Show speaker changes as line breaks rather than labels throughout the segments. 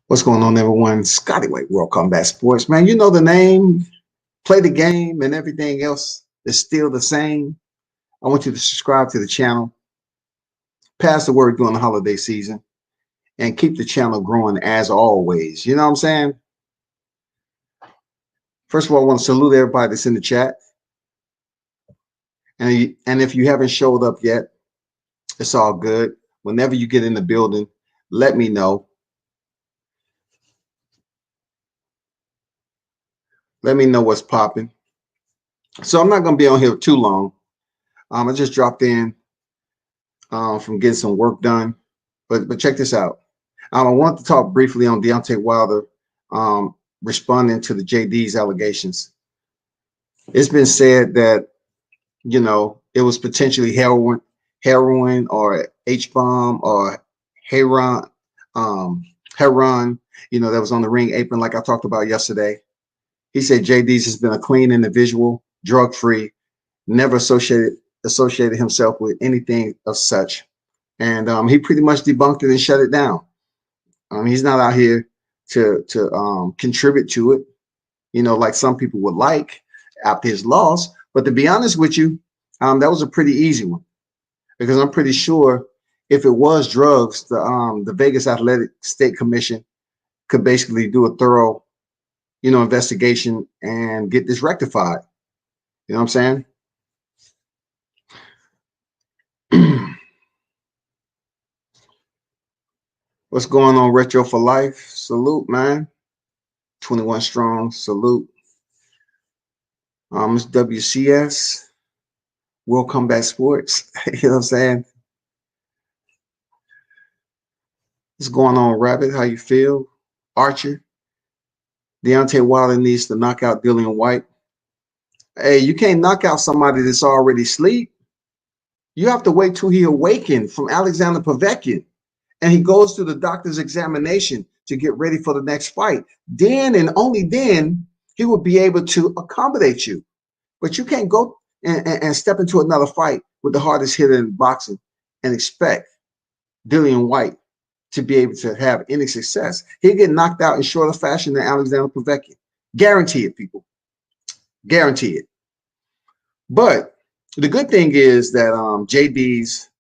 What's going on, everyone? Scotty White, World Combat Sports. Man, you know the name, play the game, and everything else is still the same. I want you to subscribe to the channel, pass the word during the holiday season, and keep the channel growing as always. You know what I'm saying? First of all, I want to salute everybody that's in the chat. And if you haven't showed up yet, it's all good. Whenever you get in the building, let me know. Let me know what's popping. So I'm not going to be on here too long. I just dropped in from getting some work done. But check this out. I want to talk briefly on Deontay Wilder responding to the JD's allegations. It's been said that, you know, it was potentially heroin or H-bomb or heroin, you know, that was on the ring apron like I talked about yesterday. He said JD's has been a clean individual, drug-free, never associated himself with anything of such. And he pretty much debunked it and shut it down. He's not out here to contribute to it, you know, like some people would like after his loss. But to be honest with you, that was a pretty easy one, because I'm pretty sure if it was drugs, the Vegas Athletic State Commission could basically do a thorough, you know, investigation and get this rectified. You know what I'm saying? What's going on, Retro for Life? Salute, man. 21 strong, salute. It's WCS, World Combat Sports. You know what I'm saying? What's going on, Rabbit? How you feel? Archer. Deontay Wilder needs to knock out Dillian White. Hey, you can't knock out somebody that's already asleep. You have to wait till he awakens from Alexander Povetkin and he goes through the doctor's examination to get ready for the next fight. Then and only then he will be able to accommodate you. But you can't go and step into another fight with the hardest hitter in boxing and expect Dillian White to be able to have any success. He'll get knocked out in shorter fashion than Alexander Povetkin. Guarantee it, people. Guarantee it. But the good thing is that JD's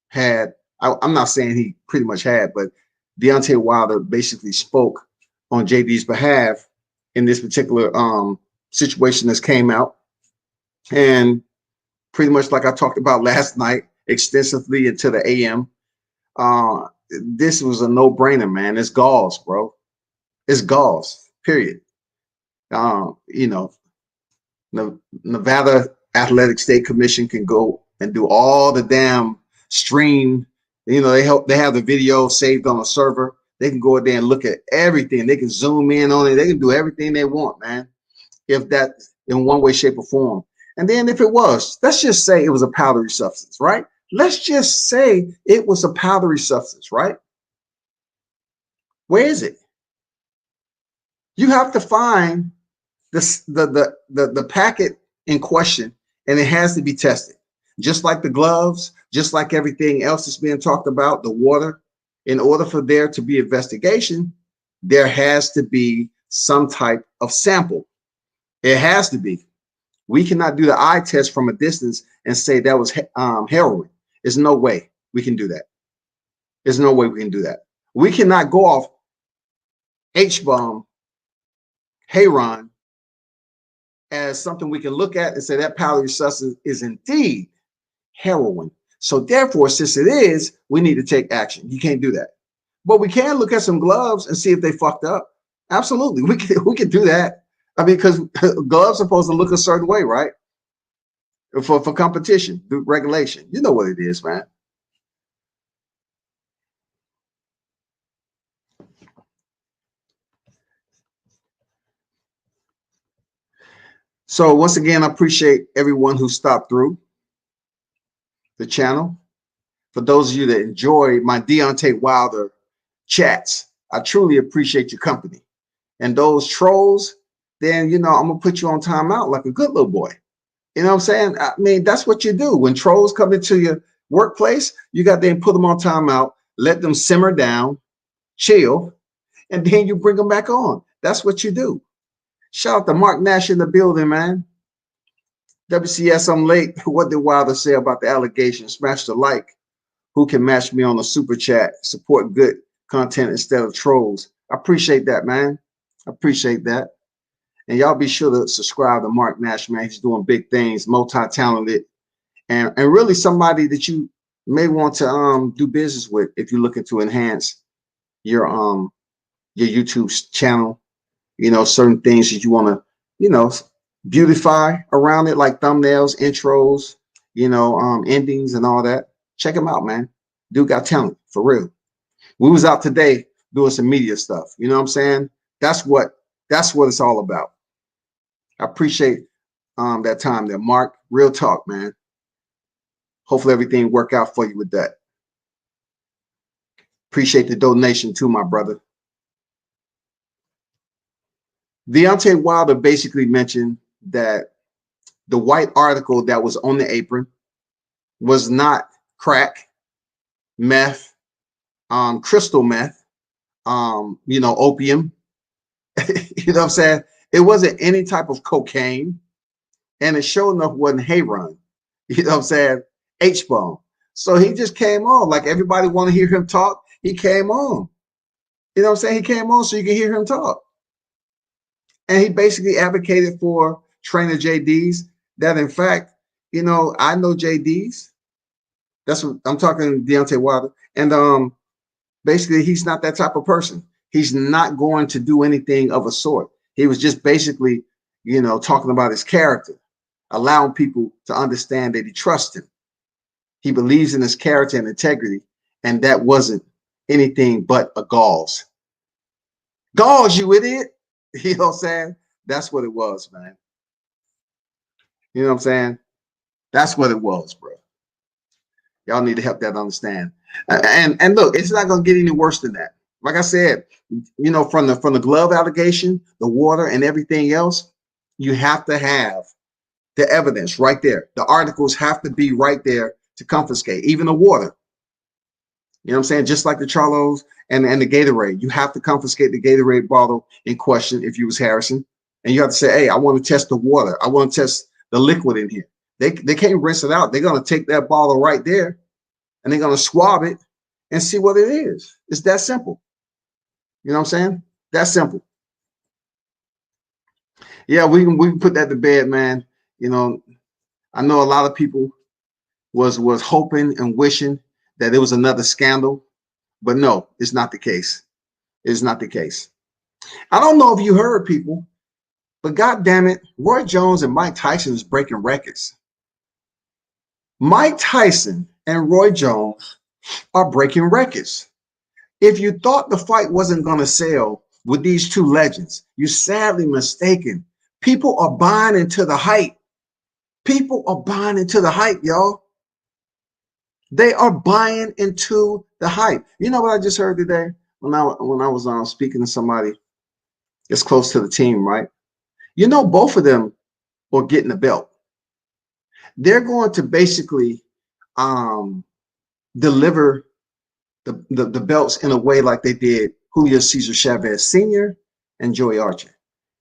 had, I'm not saying he pretty much had, but Deontay Wilder basically spoke on JD's behalf in this particular situation that's came out. And pretty much like I talked about last night extensively into the AM, this was a no-brainer, man. It's gauze, bro. It's gauze, period. You know, the Nevada Athletic State Commission can go and do all the damn stream. You know, they have the video saved on a server. They can go in there and look at everything. They can zoom in on it. They can do everything they want, man, if that in one way, shape, or form. And then if it was, let's just say it was a powdery substance, right? Let's just say it was a powdery substance, right? Where is it? You have to find the packet in question, and it has to be tested. Just like the gloves, just like everything else that's being talked about, the water. In order for there to be investigation, there has to be some type of sample. It has to be. We cannot do the eye test from a distance and say that was heroin. There's no way we can do that. There's no way we can do that. We cannot go off H-bomb, heroin, as something we can look at and say that powdery substance is indeed heroin. So therefore, since it is, we need to take action. You can't do that. But we can look at some gloves and see if they fucked up. Absolutely. We can do that. I mean, because gloves are supposed to look a certain way, right? For competition, regulation. You know what it is, man. So once again, I appreciate everyone who stopped through the channel. For those of you that enjoy my Deontay Wilder chats, I truly appreciate your company. And those trolls, then, you know, I'm going to put you on timeout like a good little boy. You know what I'm saying? I mean, that's what you do. When trolls come into your workplace, you got to then put them on timeout, let them simmer down, chill, and then you bring them back on. That's what you do. Shout out to Mark Nash in the building, man. WCS, I'm late. What did Wilder say about the allegations? Smash the like. Who can match me on the super chat? Support good content instead of trolls. I appreciate that, man. I appreciate that. And y'all be sure to subscribe to Mark Nash, man. He's doing big things, multi-talented, and really somebody that you may want to do business with if you're looking to enhance your YouTube channel. You know, certain things that you want to, you know, beautify around it, like thumbnails, intros, you know, endings and all that. Check him out, man. Dude got talent, for real. We was out today doing some media stuff. You know what I'm saying? That's what it's all about. I appreciate that time there, Mark. Real talk, man. Hopefully everything work out for you with that. Appreciate the donation too, my brother. Deontay Wilder basically mentioned that the white article that was on the apron was not crack, meth, crystal meth, you know, opium. You know what I'm saying? It wasn't any type of cocaine, and it sure enough wasn't HEROIN. You know what I'm saying? H-bomb. So he just came on like everybody want to hear him talk. He came on. You know what I'm saying? He came on so you can hear him talk. And he basically advocated for trainer JDs that, in fact, you know, I know JDs. That's what I'm talking Deontay Wilder. And basically, he's not that type of person. He's not going to do anything of a sort. He was just basically, you know, talking about his character, allowing people to understand that he trusts him. He believes in his character and integrity, and that wasn't anything but a gauze. Gauze, you idiot. You know what I'm saying? That's what it was, man. You know what I'm saying? That's what it was, bro. Y'all need to help that understand. And look, it's not gonna get any worse than that. Like I said, you know, from the glove allegation, the water, and everything else, you have to have the evidence right there. The articles have to be right there to confiscate, even the water. You know what I'm saying? Just like the Charlos and the Gatorade, you have to confiscate the Gatorade bottle in question if you was Harrison. And you have to say, hey, I want to test the water. I want to test the liquid in here. They can't rinse it out. They're going to take that bottle right there and they're going to swab it and see what it is. It's that simple. You know what I'm saying? That's simple. Yeah, we can put that to bed, man. You know, I know a lot of people was hoping and wishing that there was another scandal, but no, it's not the case. It's not the case. I don't know if you heard, people, but God damn it, Roy Jones and Mike Tyson is breaking records. Mike Tyson and Roy Jones are breaking records. If you thought the fight wasn't going to sell with these two legends, you're sadly mistaken. People are buying into the hype. People are buying into the hype, y'all. They are buying into the hype. You know what I just heard today when I was speaking to somebody that's close to the team, right? You know, both of them are getting a belt. They're going to basically deliver the belts in a way like they did Julio Cesar Chavez Sr. and Joey Archer.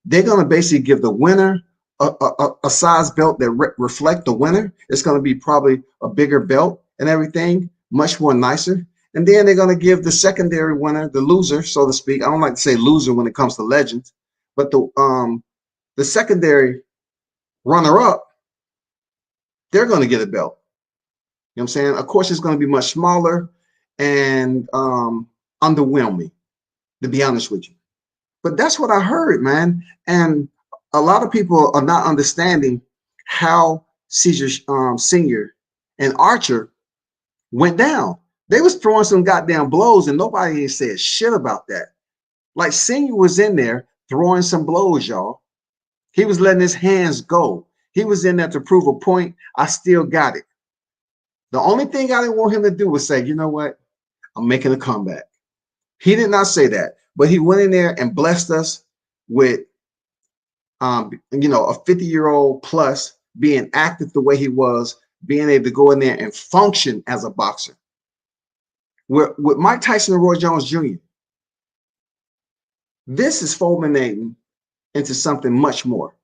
They're going to basically give the winner a size belt that reflect the winner. It's going to be probably a bigger belt and everything, much more nicer. And then they're going to give the secondary winner, the loser, so to speak. I don't like to say loser when it comes to legends, but the secondary runner-up, they're going to get a belt. You know what I'm saying? Of course, it's going to be much smaller and underwhelming, to be honest with you. But that's what I heard, man. And a lot of people are not understanding how Caesar Sr. and Archer went down. They was throwing some goddamn blows and nobody said shit about that. Like Senior was in there throwing some blows, y'all. He was letting his hands go. He was in there to prove a point. I still got it. The only thing I didn't want him to do was say, you know what? I'm making a comeback. He did not say that, but he went in there and blessed us with, you know, a 50-year-old plus being active the way he was, being able to go in there and function as a boxer. With Mike Tyson and Roy Jones Jr., This is fulminating into something much more.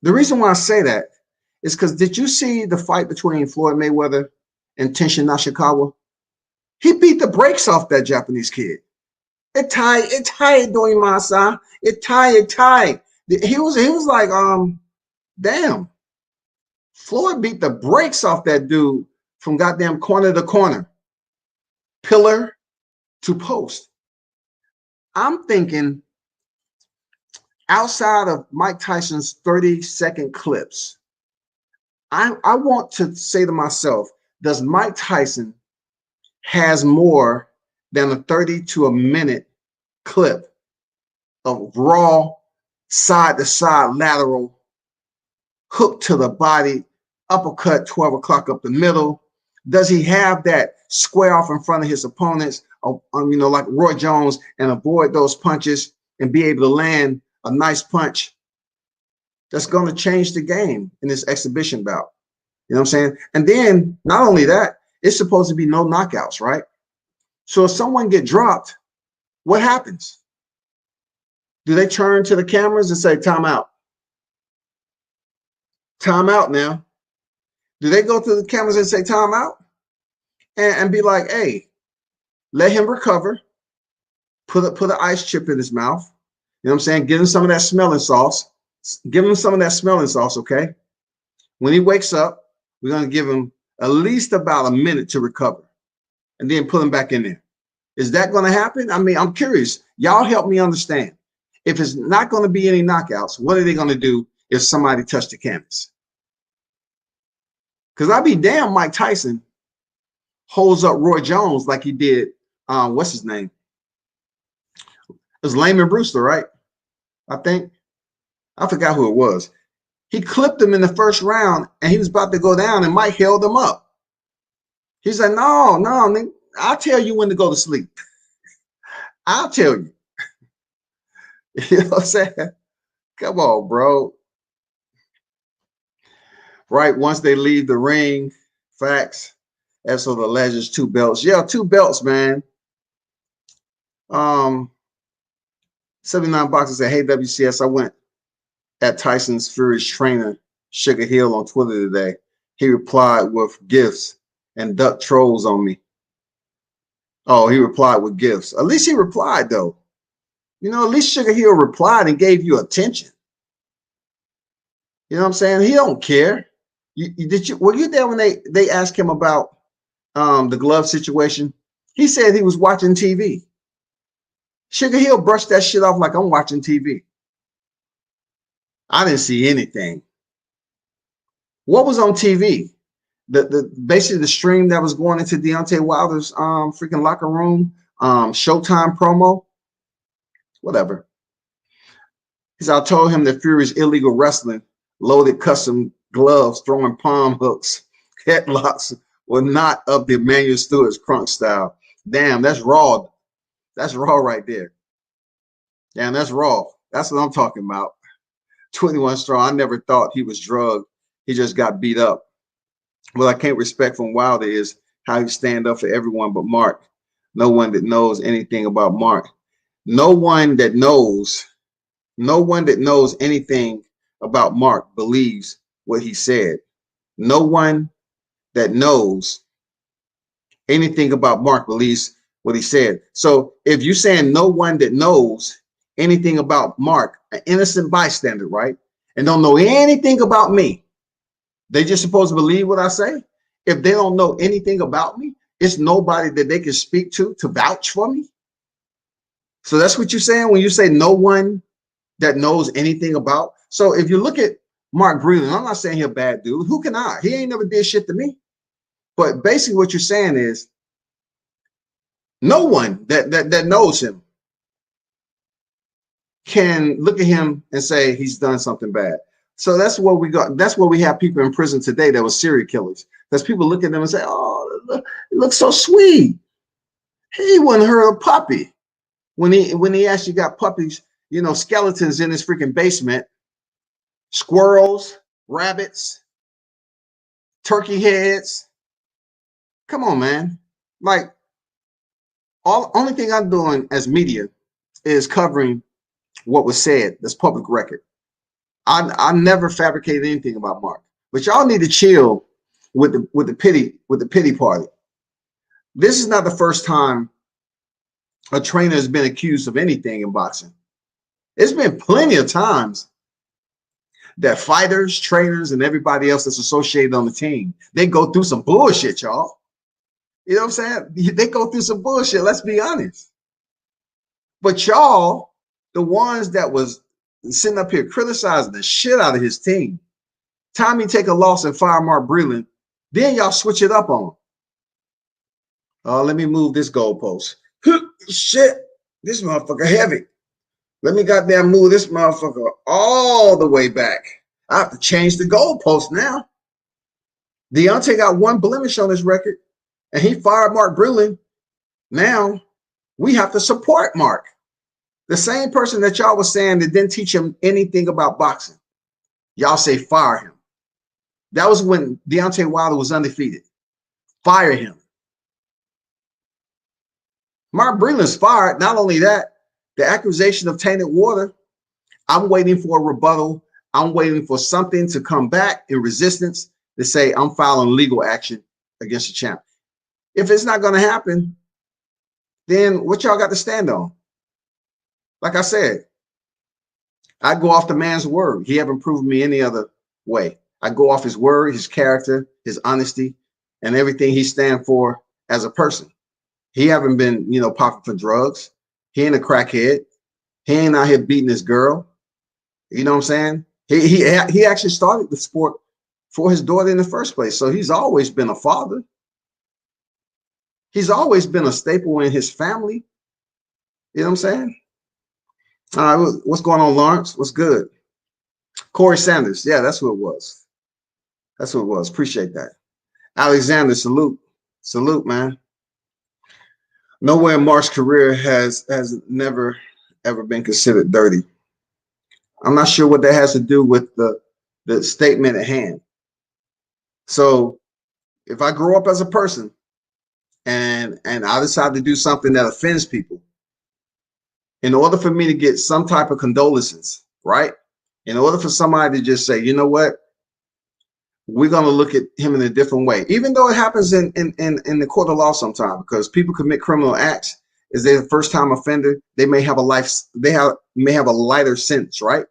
The reason why I say that is because did you see the fight between Floyd Mayweather and Tenshin Nashikawa? He beat the brakes off that Japanese kid. It tied doing Masa. It tied. He was like, damn. Floyd beat the brakes off that dude from goddamn corner to corner, pillar to post. I'm thinking outside of Mike Tyson's 30-second clips, I want to say to myself, does Mike Tyson has more than a 30 to a minute clip of raw side-to-side lateral hook to the body, uppercut 12 o'clock up the middle? Does he have that square off in front of his opponents, like Roy Jones, and avoid those punches and be able to land a nice punch that's going to change the game in this exhibition bout? You know what I'm saying? And then not only that, it's supposed to be no knockouts, right? So if someone get dropped, what happens? Do they turn to the cameras and say, time out? Time out now. Do they go to the cameras and say, time out? And be like, hey, let him recover. Put an ice chip in his mouth. You know what I'm saying? Give him some of that smelling sauce. Give him some of that smelling sauce, okay? When he wakes up, we're going to give him at least about a minute to recover and then put him back in there. Is that going to happen? I mean, I'm curious. Y'all help me understand. If it's not going to be any knockouts, what are they going to do if somebody touched the canvas? Because I'd be damn Mike Tyson holds up Roy Jones like he did, what's his name? It was Layman Brewster, right? I think. I forgot who it was. He clipped him in the first round, and he was about to go down, and Mike held him up. He's like, no, I'll tell you when to go to sleep. I'll tell you. You know what I'm saying? Come on, bro. Right, once they leave the ring, facts. As for the Allege's 2 belts. Yeah, 2 belts, man. 79 Boxers said, hey, WCS, I went at Tyson's Fury's trainer, Sugar Hill, on Twitter today. He replied with gifts and ducked trolls on me. Oh, he replied with gifts. At least he replied, though. You know, at least Sugar Hill replied and gave you attention. You know what I'm saying? He don't care. Were you there when they asked him about the glove situation? He said he was watching TV. Sugar Hill brushed that shit off like I'm watching TV. I didn't see anything. What was on TV? Basically the stream that was going into Deontay Wilder's freaking locker room, Showtime promo, whatever. He said, I told him that Fury's illegal wrestling, loaded custom gloves, throwing palm hooks, headlocks were not of the Emmanuel Stewart's crunk style. Damn, that's raw. That's raw right there. Damn, that's raw. That's what I'm talking about. 21 strong. I never thought he was drugged. He just got beat up. What I can't respect from Wilder is how he stand up for everyone but Mark. No one that knows anything about Mark. No one that knows anything about Mark believes what he said. No one that knows anything about Mark believes what he said. So if you're saying no one that knows anything about Mark, an innocent bystander, right, and don't know anything about me, they just supposed to believe what I say? If they don't know anything about me, it's nobody that they can speak to vouch for me. So that's what you're saying when you say no one that knows anything about. So if you look at Mark Breland, I'm not saying he's a bad dude. Who can I? He ain't never did shit to me. But basically what you're saying is no one that knows him can look at him and say he's done something bad. So that's what we got. That's what we have people in prison today that were serial killers. Because people look at them and say, oh, it looks so sweet. He wouldn't hurt a puppy. When he actually got puppies, you know, skeletons in his freaking basement, squirrels, rabbits, turkey heads. Come on, man. Like, only thing I'm doing as media is covering what was said. That's public record. I never fabricated anything about Mark. But y'all need to chill with the pity party. This is not the first time a trainer has been accused of anything in boxing. It's been plenty of times that fighters, trainers, and everybody else that's associated on the team, they go through some bullshit, y'all. You know what I'm saying? They go through some bullshit, let's be honest. But y'all, the ones that was sitting up here criticizing the shit out of his team, time he take a loss and fire Mark Breland, then y'all switch it up on him. Let me move this goalpost. Shit, this motherfucker heavy. Let me goddamn move this motherfucker all the way back. I have to change the goalpost now. Deontay got one blemish on his record, and he fired Mark Breland. Now we have to support Mark. The same person that y'all was saying that didn't teach him anything about boxing. Y'all say fire him. That was when Deontay Wilder was undefeated. Fire him. Mark Breland's fired. Not only that, the accusation of tainted water, I'm waiting for a rebuttal. I'm waiting for something to come back in resistance to say I'm filing legal action against the champ. If it's not going to happen, then what y'all got to stand on? Like I said, I go off the man's word. He haven't proven me any other way. I go off his word, his character, his honesty, and everything he stands for as a person. He haven't been, popping for drugs. He ain't a crackhead. He ain't out here beating his girl. You know what I'm saying? He actually started the sport for his daughter in the first place. So he's always been a father. He's always been a staple in his family. You know what I'm saying? All right, what's going on, Lawrence? What's good? Corey Sanders. Yeah, that's who it was. That's who it was. Appreciate that. Alexander, salute. Salute, man. Nowhere in Mark's career has never, ever been considered dirty. I'm not sure what that has to do with the statement at hand. So if I grow up as a person and I decide to do something that offends people, in order for me to get some type of condolences, right? In order for somebody to just say, you know what, we're going to look at him in a different way, even though it happens in the court of law sometimes, because people commit criminal acts. Is they the first time offender? They may have may have a lighter sentence, right?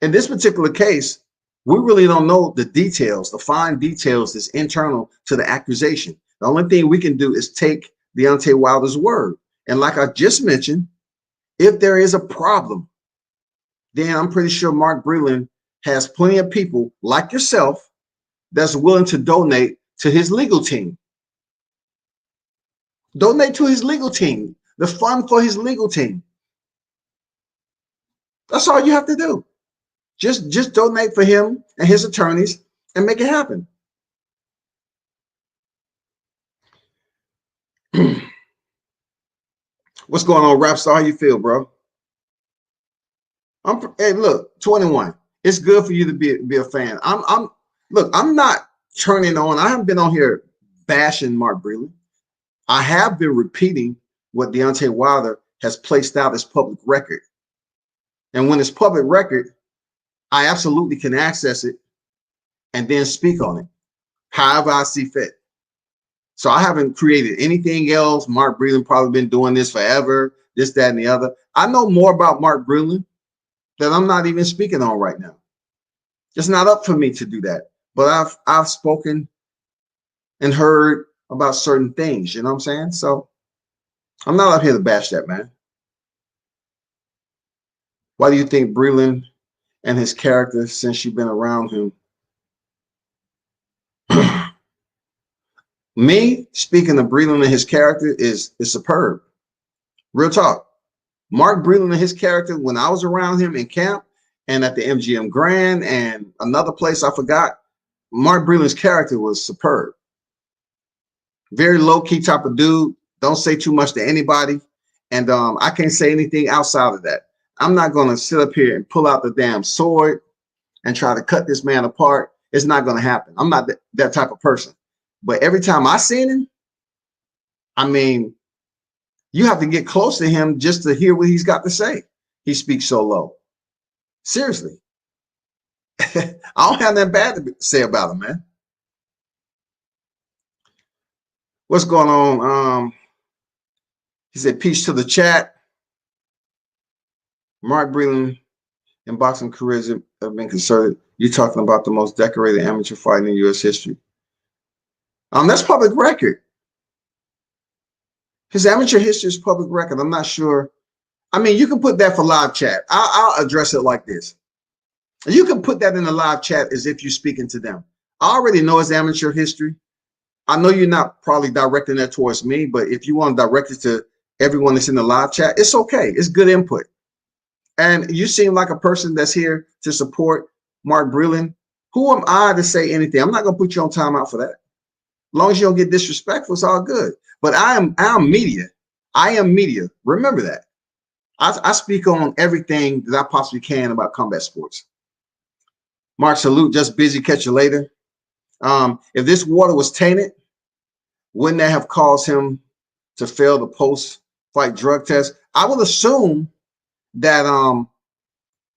In this particular case, we really don't know the details, the fine details that's internal to the accusation. The only thing we can do is take Deontay Wilder's word. And like I just mentioned, if there is a problem, then I'm pretty sure Mark Breland has plenty of people like yourself that's willing to donate to his legal team. Donate to his legal team, the fund for his legal team. That's all you have to do. Just donate for him and his attorneys and make it happen. What's going on, Rapstar? How you feel, bro? Hey, look, 21. It's good for you to be a fan. Look, I'm not turning on. I haven't been on here bashing Mark Breland. I have been repeating what Deontay Wilder has placed out as public record. And when it's public record, I absolutely can access it and then speak on it however I see fit. So I haven't created anything else. Mark Breland probably been doing this forever, this, that, and the other. I know more about Mark Breland that I'm not even speaking on right now. It's not up for me to do that. But I've spoken and heard about certain things, you know what I'm saying? So I'm not up here to bash that, man. Why do you think Breland and his character, since you've been around him? Me speaking of Breland and his character is superb. Real talk. Mark Breland and his character, when I was around him in camp and at the MGM Grand and another place I forgot, Mark Breland's character was superb. Very low-key type of dude. Don't say too much to anybody. And I can't say anything outside of that. I'm not going to sit up here and pull out the damn sword and try to cut this man apart. It's not going to happen. I'm not that type of person. But every time I seen him, I mean, You have to get close to him just to hear what he's got to say. He speaks so low. Seriously. I don't have nothing bad to say about him, man. What's going on? He said, peace to the chat. Mark Breland and boxing careers have been concerted. You're talking about the most decorated amateur fight in U.S. history. That's public record. His amateur history is public record. I'm not sure. I mean, you can put that for live chat. I'll address it like this. You can put that in the live chat as if you're speaking to them. I already know his amateur history. I know you're not probably directing that towards me, but if you want to direct it to everyone that's in the live chat, it's okay. It's good input. And you seem like a person that's here to support Mark Breland. Who am I to say anything? I'm not going to put you on timeout for that. As long as you don't get disrespectful, it's all good. But I am media. I am media. Remember that. I speak on everything that I possibly can about combat sports. Mark, salute. Just busy. Catch you later. If this water was tainted, wouldn't that have caused him to fail the post-fight drug test? I would assume that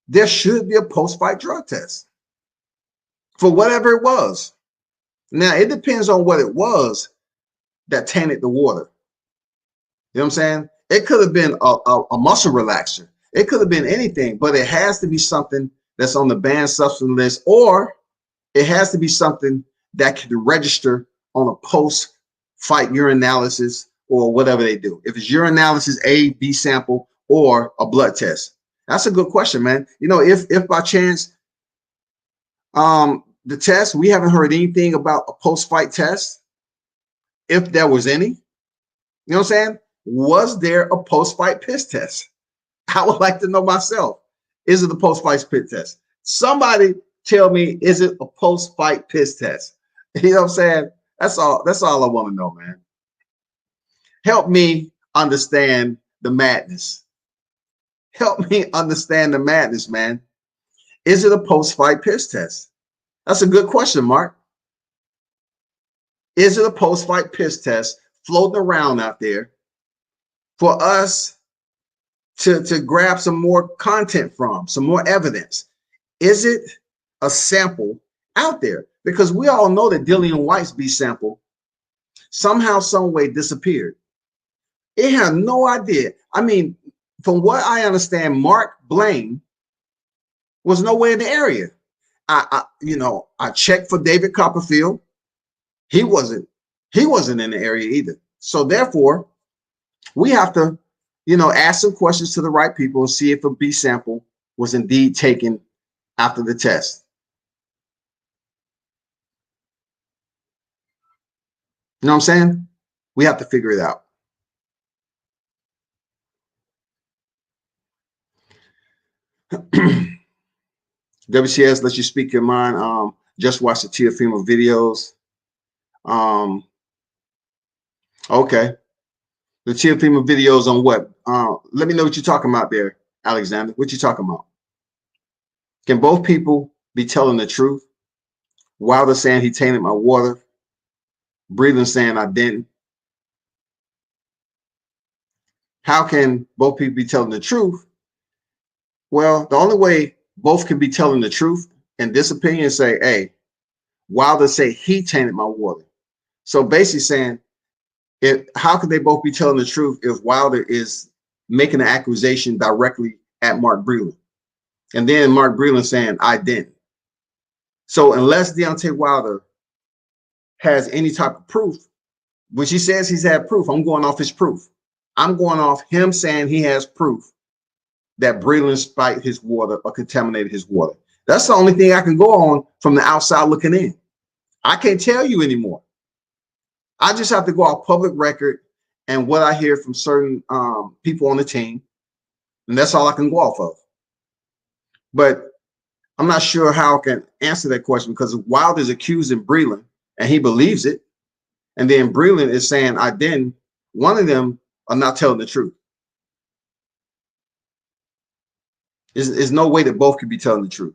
there should be a post-fight drug test for whatever it was. Now, it depends on what it was that tainted the water. You know what I'm saying? It could have been a muscle relaxer. It could have been anything, but it has to be something that's on the banned substance list, or it has to be something that can register on a post-fight urinalysis or whatever they do. If it's urinalysis, A, B sample, or a blood test. That's a good question, man. You know, if by chance the test, we haven't heard anything about a post-fight test, if there was any, you know what I'm saying? Was there a post-fight piss test? I would like to know myself. Is it a post-fight piss test? Somebody tell me, is it a post-fight piss test? You know what I'm saying? That's all I want to know, man. Help me understand the madness. Help me understand the madness, man. Is it a post-fight piss test? That's a good question, Mark. Is it a post-fight piss test floating around out there for us to grab some more content from, some more evidence? Is it a sample out there? Because we all know that Dillian White's B sample somehow, some way disappeared. It had no idea. I mean, from what I understand, Mark Blaine was nowhere in the area. I checked for David Copperfield. He wasn't in the area either. So therefore, we have to, ask some questions to the right people and see if a B sample was indeed taken after the test. You know what I'm saying? We have to figure it out. WCS lets you speak your mind. Just watch the Teofimo videos. Okay. The Teofimo videos on what? Let me know what you're talking about there, Alexander. What you talking about? Can both people be telling the truth? Wilder saying he tainted my water. Breland saying I didn't. How can both people be telling the truth? Well, the only way both can be telling the truth in this opinion say, hey, Wilder say he tainted my water. So basically saying, how could they both be telling the truth if Wilder is making an accusation directly at Mark Breland? And then Mark Breland saying, I didn't. So unless Deontay Wilder has any type of proof, which he says he's had proof, I'm going off his proof. I'm going off him saying he has proof that Breland spiked his water or contaminated his water. That's the only thing I can go on from the outside looking in. I can't tell you anymore. I just have to go off public record and what I hear from certain people on the team. And that's all I can go off of. But I'm not sure how I can answer that question because Wilder's accusing Breland and he believes it. And then Breland is saying, I didn't. One of them are not telling the truth. There's no way that both could be telling the truth.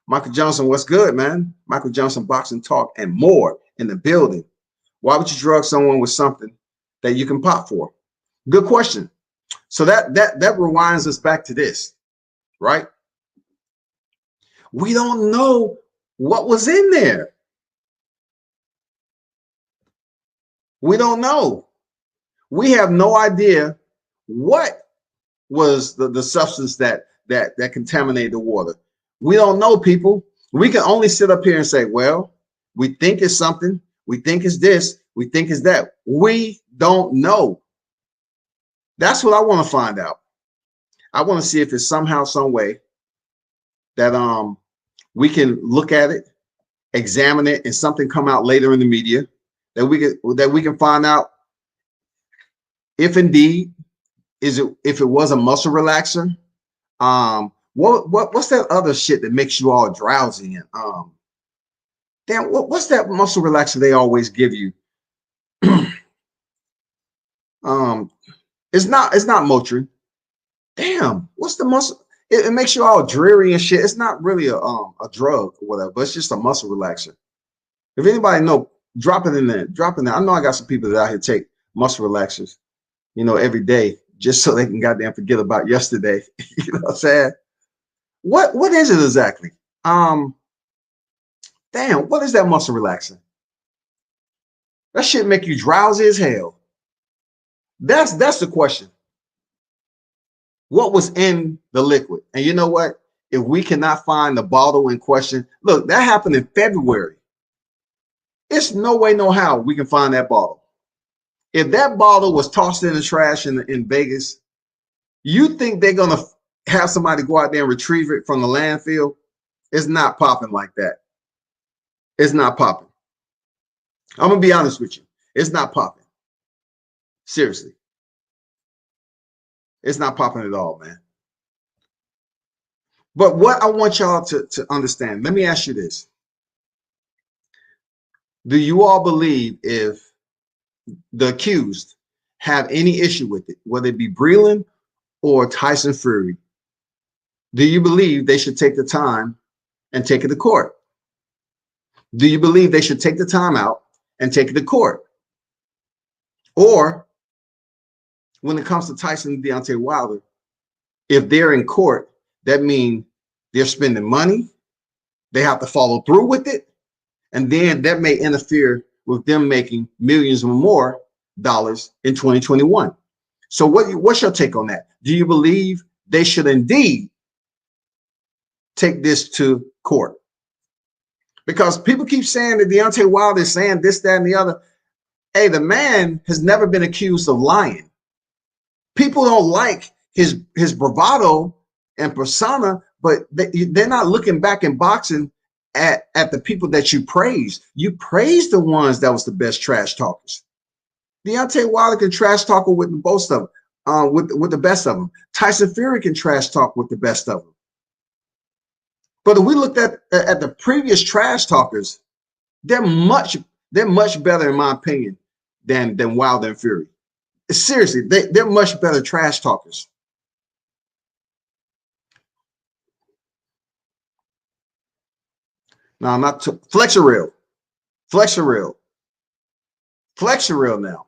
Michael Johnson, what's good, man? Michael Johnson, boxing talk and more in the building. Why would you drug someone with something that you can pop for? Good question. So that rewinds us back to this, right? We don't know what was in there. We don't know. We have no idea what was the substance that contaminated the water. We don't know, people. We can only sit up here and say, well, we think it's something. We think it's this. We think it's that. We don't know. That's what I want to find out. I want to see if it's somehow, some way that we can look at it, examine it, and something come out later in the media that we can find out if indeed if it was a muscle relaxer. What's that other shit that makes you all drowsy? And damn, what's that muscle relaxer they always give you? It's not Motrin. Damn, what's the muscle? It makes you all dreary and shit. It's not really a drug or whatever, but it's just a muscle relaxer. If anybody know, drop it in there. Drop it in there. I know I got some people that out here take muscle relaxers, every day, just so they can goddamn forget about yesterday. You know what I'm saying? What is it exactly? Damn, what is that muscle relaxer? That shit make you drowsy as hell. That's the question. What was in the liquid? And you know what? If we cannot find the bottle in question, look, that happened in February. It's no way, no how we can find that bottle. If that bottle was tossed in the trash in Vegas, you think they're going to have somebody go out there and retrieve it from the landfill? It's not popping like that. It's not popping. I'm going to be honest with you. It's not popping. Seriously. It's not popping at all, man. But what I want y'all to understand, let me ask you this. Do you all believe if the accused have any issue with it, whether it be Breland or Tyson Fury, do you believe they should take the time and take it to court? Do you believe they should take the time out and take it to court? Or when it comes to Tyson and Deontay Wilder, if they're in court, that means they're spending money, they have to follow through with it, and then that may interfere with them making millions or more dollars in 2021. So what's your take on that? Do you believe they should indeed take this to court? Because people keep saying that Deontay Wilder is saying this, that, and the other. Hey, the man has never been accused of lying. People don't like his bravado and persona, but they're not looking back in boxing at the people that you praise. You praise the ones that was the best trash talkers. Deontay Wilder can trash talk with most of them, with the best of them. Tyson Fury can trash talk with the best of them. But if we looked at the previous trash talkers, they're much better, in my opinion, than Wilder and Fury. Seriously, they're much better trash talkers. No, I'm not Flexoril. Flexoril now.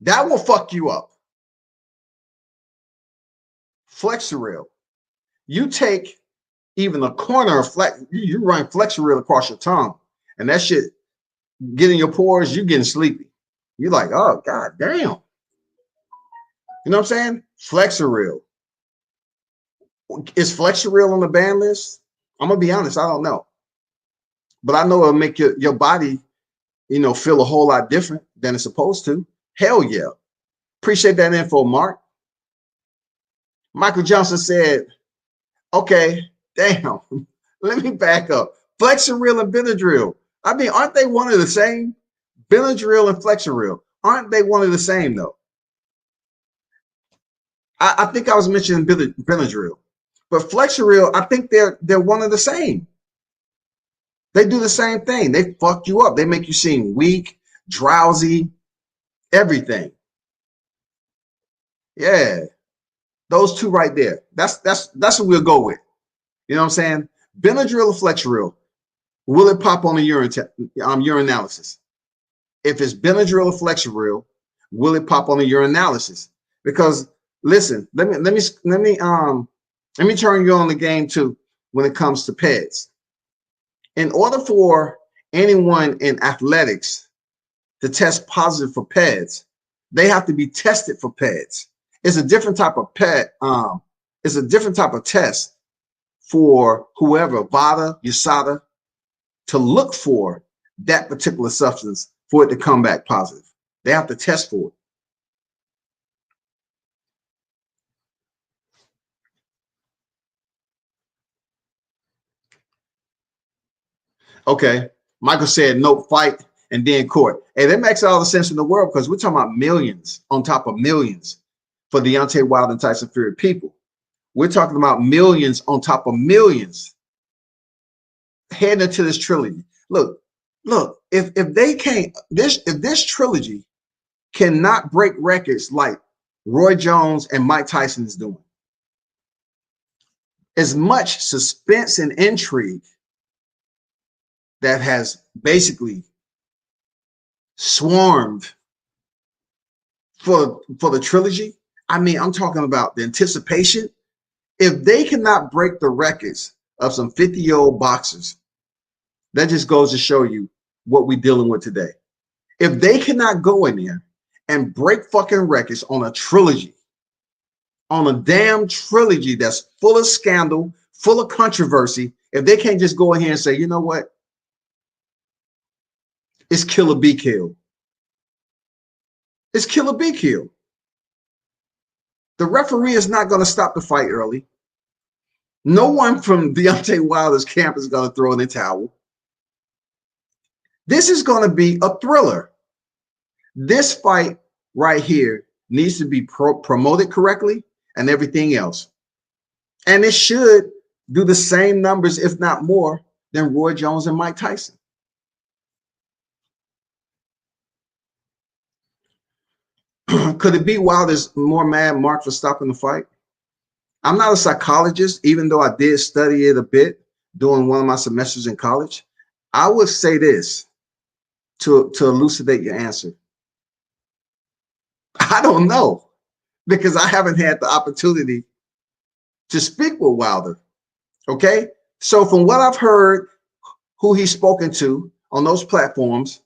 That will fuck you up. Flexoril. You take even a corner of you run Flexoril across your tongue, and that shit get in your pores, you getting sleepy. You're like, oh, god damn. You know what I'm saying? Flexoril. Is Flexoril on the ban list? I'm gonna be honest, I don't know. But I know it'll make your body, feel a whole lot different than it's supposed to. Hell yeah. Appreciate that info, Mark. Michael Johnson said, okay, damn. Let me back up. Flexoril and Benadryl. I mean, aren't they one of the same? Benadryl and Flexoril. Aren't they one of the same, though? I think I was mentioning Benadryl. But Flexoril, I think they're one of the same. They do the same thing. They fuck you up. They make you seem weak, drowsy, everything. Yeah. Those two right there. That's what we'll go with. You know what I'm saying? Benadryl or Flexoril. Will it pop on a urine analysis? If it's Benadryl or Flexoril, will it pop on the urinalysis? Because listen, let me turn you on the game too when it comes to PEDs. In order for anyone in athletics to test positive for PEDs, they have to be tested for PEDs. It's a different type of PED. It's a different type of test for whoever, VADA, USADA, to look for that particular substance for it to come back positive. They have to test for it. Okay, Michael said no fight and then court. Hey, that makes all the sense in the world because we're talking about millions on top of millions for Deontay Wilder and Tyson Fury people. We're talking about millions on top of millions heading into this trilogy. Look, if they can't, if this trilogy cannot break records like Roy Jones and Mike Tyson is doing, as much suspense and intrigue that has basically swarmed for the trilogy. I mean, I'm talking about the anticipation. If they cannot break the records of some 50-year-old boxers, that just goes to show you what we're dealing with today. If they cannot go in there and break fucking records on a trilogy, on a damn trilogy that's full of scandal, full of controversy, if they can't just go in here and say, you know what? It's kill or be killed. It's kill or be killed. The referee is not going to stop the fight early. No one from Deontay Wilder's camp is going to throw in the towel. This is going to be a thriller. This fight right here needs to be promoted correctly and everything else. And it should do the same numbers, if not more, than Roy Jones and Mike Tyson. Could it be Wilder's more mad Mark for stopping the fight? I'm not a psychologist, even though I did study it a bit during one of my semesters in college. I would say this to elucidate your answer. I don't know, because I haven't had the opportunity to speak with Wilder. Okay. So from what I've heard, who he's spoken to on those platforms,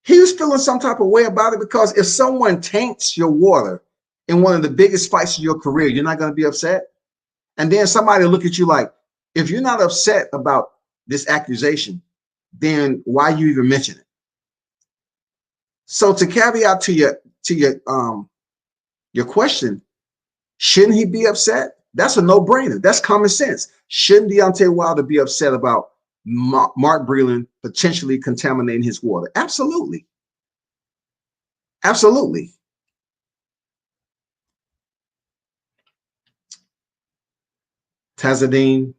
he was feeling some type of way about it, because if someone taints your water in one of the biggest fights of your career, you're not going to be upset. And then somebody look at you like, if you're not upset about this accusation, then why you even mention it? So to caveat to your question, shouldn't he be upset? That's a no-brainer. That's common sense. Shouldn't Deontay Wilder be upset about Mark Breland potentially contaminating his water? Absolutely. Absolutely. Tazadine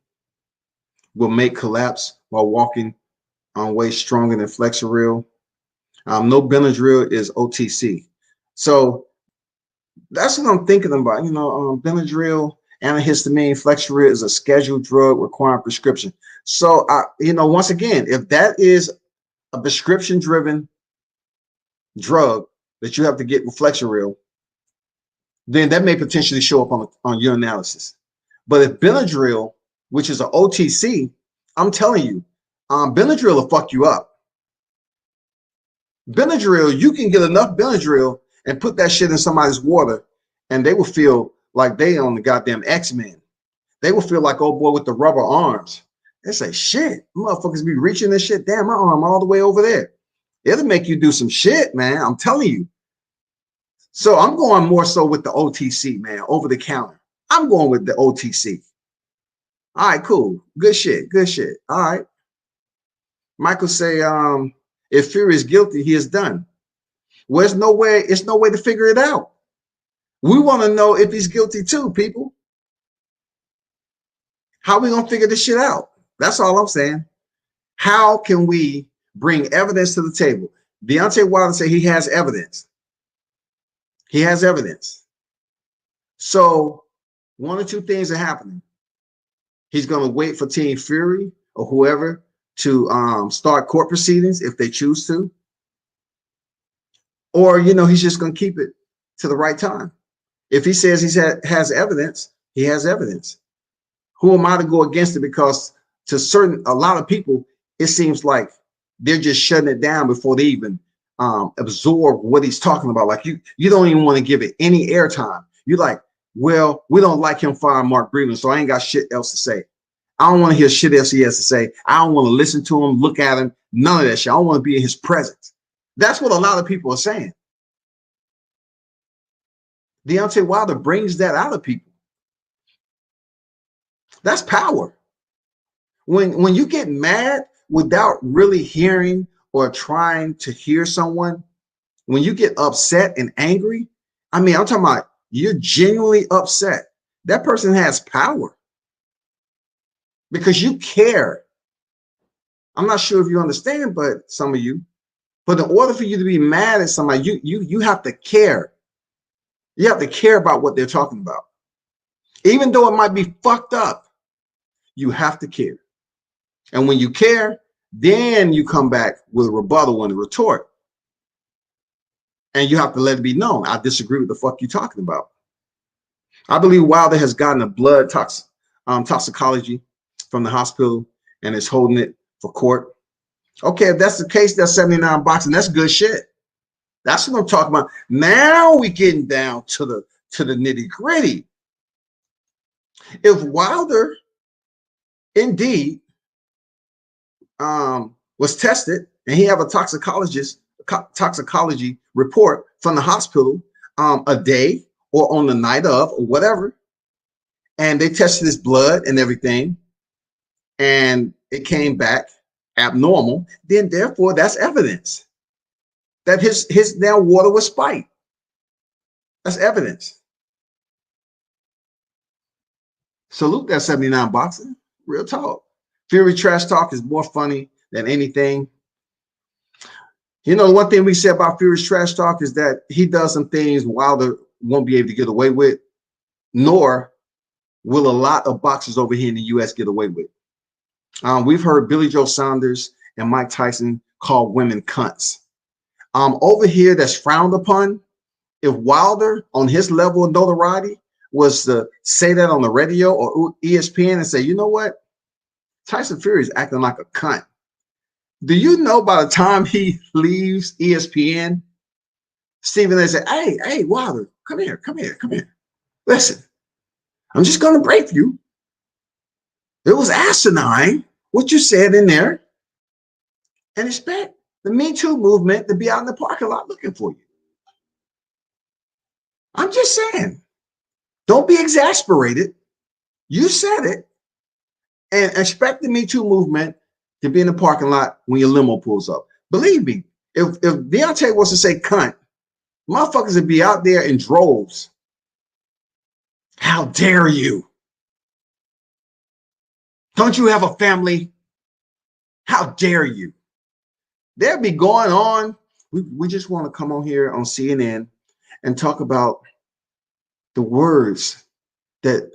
will make collapse while walking on way stronger than Flexeril. No Benadryl is OTC. So that's what I'm thinking about. You know, Benadryl, antihistamine, Flexeril is a scheduled drug requiring prescription. So, once again, if that is a prescription-driven drug that you have to get with Flexeril, then that may potentially show up on your analysis. But if Benadryl, which is an OTC, I'm telling you, Benadryl will fuck you up. Benadryl, you can get enough Benadryl and put that shit in somebody's water, and they will feel like they on the goddamn X-Men. They will feel like old boy with the rubber arms. They say, shit, motherfuckers be reaching this shit. Damn, my arm all the way over there. It'll make you do some shit, man. I'm telling you. So I'm going more so with the OTC, man, over the counter. I'm going with the OTC. All right, cool. Good shit. Good shit. All right. Michael say, if Fury is guilty, he is done. Well, it's no way to figure it out. We want to know if he's guilty too, people. How are we going to figure this shit out? That's all I'm saying. How can we bring evidence to the table? Deontay Wilder said he has evidence. He has evidence. So one or two things are happening. He's going to wait for Team Fury or whoever to start court proceedings if they choose to. or he's just going to keep it to the right time. If he says has evidence, he has evidence. Who am I to go against it? Because to a lot of people, it seems like they're just shutting it down before they even absorb what he's talking about. Like you don't even want to give it any airtime. You're like, well, we don't like him firing Mark Breland, so I ain't got shit else to say. I don't want to hear shit else he has to say. I don't want to listen to him, look at him, none of that shit. I don't want to be in his presence. That's what a lot of people are saying. Deontay Wilder brings that out of people. That's power. When you get mad without really hearing or trying to hear someone, when you get upset and angry, I mean, I'm talking about you're genuinely upset. That person has power because you care. I'm not sure if you understand, but some of you, but in order for you to be mad at somebody, you have to care. You have to care about what they're talking about. Even though it might be fucked up, you have to care. And when you care, then you come back with a rebuttal and a retort. And you have to let it be known. I disagree with the fuck you're talking about. I believe Wilder has gotten a blood toxicology from the hospital and is holding it for court. Okay, if that's the case, that's 79 boxing. That's good shit. That's what I'm talking about. Now we getting down to the nitty gritty. If Wilder indeed was tested and he have a toxicology report from the hospital a day or on the night of or whatever, and they tested his blood and everything, and it came back abnormal, then therefore that's evidence that his now water was spiked. That's evidence. Salute that 79 boxing. Real talk. Fury trash talk is more funny than anything. The one thing we said about Fury's trash talk is that he does some things Wilder won't be able to get away with, nor will a lot of boxers over here in the U.S. get away with. We've heard Billy Joe Saunders and Mike Tyson call women cunts. Over here, that's frowned upon. If Wilder, on his level of notoriety, was to say that on the radio or ESPN and say, you know what? Tyson Fury is acting like a cunt. Do you know by the time he leaves ESPN, Stephen A said, hey, Wilder, come here. Listen, I'm just going to break you. It was asinine what you said in there, and expect the Me Too movement to be out in the parking lot looking for you. I'm just saying, don't be exasperated. You said it, and expect the Me Too movement to be in the parking lot when your limo pulls up. Believe me, if Deontay was to say cunt, motherfuckers would be out there in droves. How dare you? Don't you have a family? How dare you? They'll be going on. We just want to come on here on CNN and talk about the words that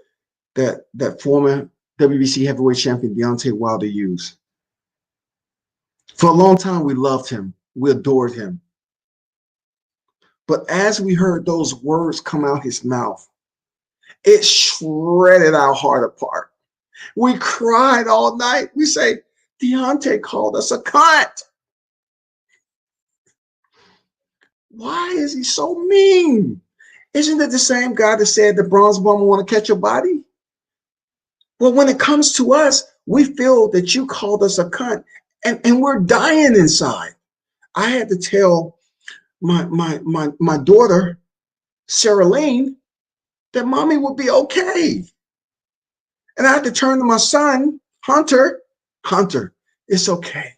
former WBC heavyweight champion Deontay Wilder used. For a long time, we loved him. We adored him. But as we heard those words come out his mouth, it shredded our heart apart. We cried all night. We say, Deontay called us a cunt. Why is he so mean? Isn't it the same guy that said the bronze bomber want to catch your body? Well, when it comes to us, we feel that you called us a cunt, and we're dying inside. I had to tell my daughter, Sarah Lane, that mommy would be okay. And I had to turn to my son, Hunter, it's okay.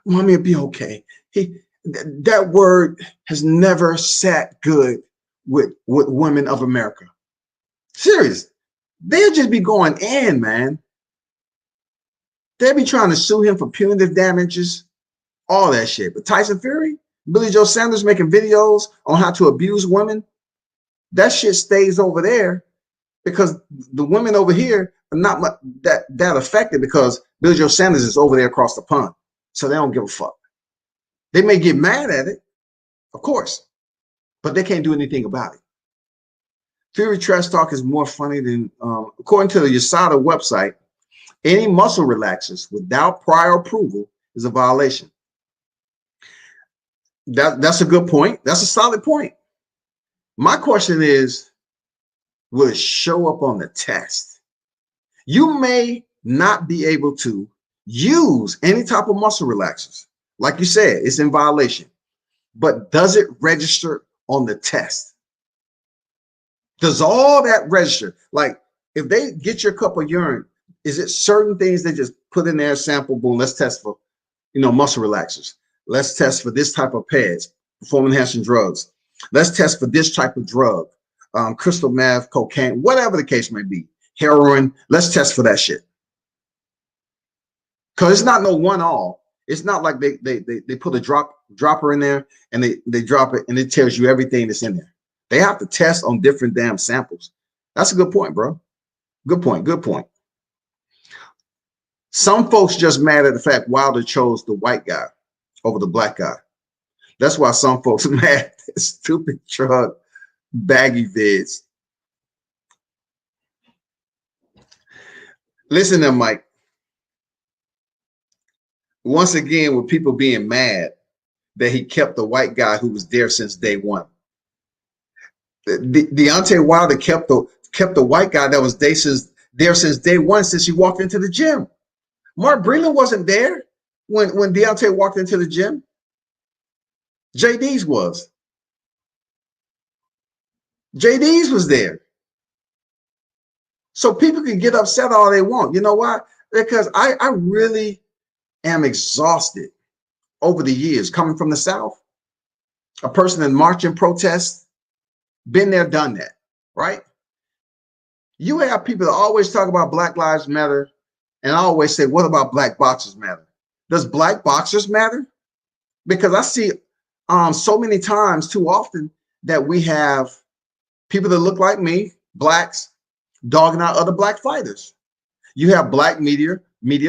Mommy will be okay. That word has never sat good with women of America. Serious. They'll just be going in, man. They'll be trying to sue him for punitive damages, all that shit. But Tyson Fury, Billy Joe Saunders making videos on how to abuse women, that shit stays over there because the women over here are not that affected because Billy Joe Saunders is over there across the pond. So they don't give a fuck. They may get mad at it, of course, but they can't do anything about it. Theory trash talk is more funny than, according to the USADA website, any muscle relaxers without prior approval is a violation. That's a good point. That's a solid point. My question is, will it show up on the test? You may not be able to use any type of muscle relaxers. Like you said, it's in violation. But does it register on the test? Does all that register? Like, if they get your cup of urine, is it certain things they just put in their sample? Boom, let's test for, muscle relaxers. Let's test for this type of pads, performance enhancing drugs. Let's test for this type of drug, crystal meth, cocaine, whatever the case may be, heroin. Let's test for that shit. Because it's not no one all. It's not like they put a dropper in there and they drop it and it tells you everything that's in there. They have to test on different damn samples. That's a good point, bro. Good point. Good point. Some folks just mad at the fact Wilder chose the white guy over the black guy. That's why some folks are mad at stupid drug baggy vids. Listen to Mike. Once again, with people being mad that he kept the white guy who was there since day one. Deontay Wilder kept the white guy that was there since day one, since he walked into the gym. Mark Breland wasn't there when Deontay walked into the gym. JD's was. JD's was there. So people can get upset all they want. You know why? Because I really am exhausted over the years coming from the South. A person in march and protest, been there, done that, right? You have people that always talk about Black Lives Matter, and I always say, what about black boxers matter? Does black boxers matter? Because I see so many times, too often, that we have people that look like me, blacks, dogging out other black fighters. You have black media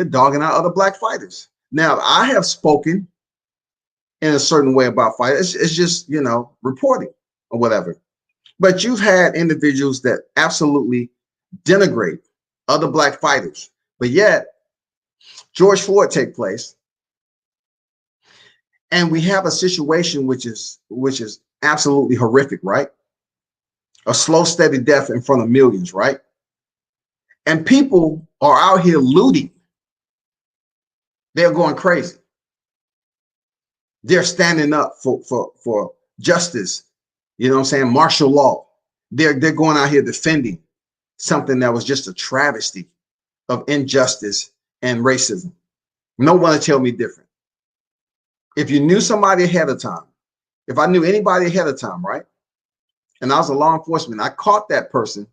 dogging out other black fighters. Now, I have spoken in a certain way about fighters. It's just, reporting or whatever. But you've had individuals that absolutely denigrate other black fighters. But yet, George Floyd take place. And we have a situation which is absolutely horrific, right? A slow, steady death in front of millions, right? And people are out here looting. They're going crazy. They're standing up for justice. You know what I'm saying? Martial law. They're going out here defending something that was just a travesty of injustice and racism. No one will tell me different. If you knew somebody ahead of time, if I knew anybody ahead of time, right? And I was a law enforcement, I caught that person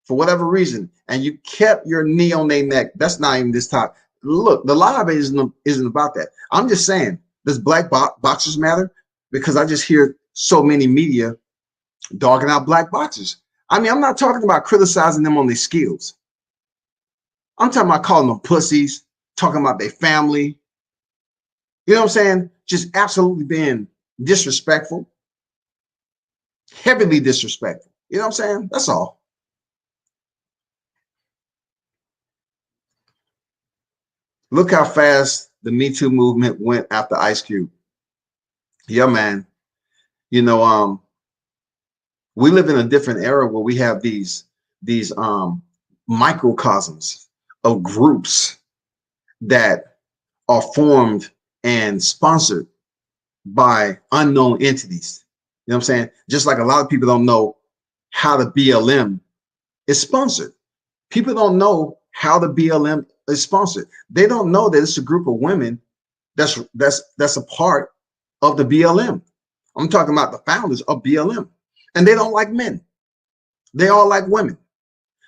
for whatever reason, and you kept your knee on their neck. That's not even this time. Look, the live isn't about that. I'm just saying, does black boxers matter? Because I just hear so many media dogging out black boxers. I mean, I'm not talking about criticizing them on their skills. I'm talking about calling them pussies, talking about their family. You know what I'm saying? Just absolutely being disrespectful, heavily disrespectful. You know what I'm saying? That's all. Look how fast the Me Too movement went after Ice Cube. Yeah, man. We live in a different era where we have these microcosms of groups that are formed and sponsored by unknown entities. You know what I'm saying? Just like a lot of people don't know how the BLM is sponsored. People don't know how the BLM is sponsored. They don't know that it's a group of women that's a part of the BLM. I'm talking about the founders of BLM. And they don't like men. They all like women.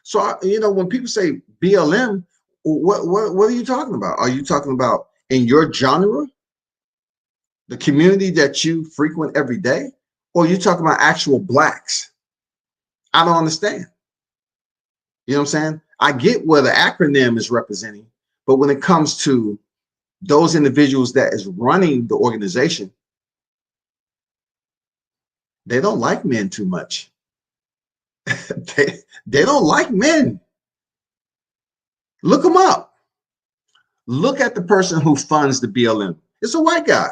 So, when people say BLM, what are you talking about? Are you talking about in your genre, the community that you frequent every day? Or are you talking about actual blacks? I don't understand. You know what I'm saying? I get where the acronym is representing, but when it comes to those individuals that is running the organization, They don't like men too much. They don't like men. Look them up. Look at the person who funds the BLM. It's a white guy.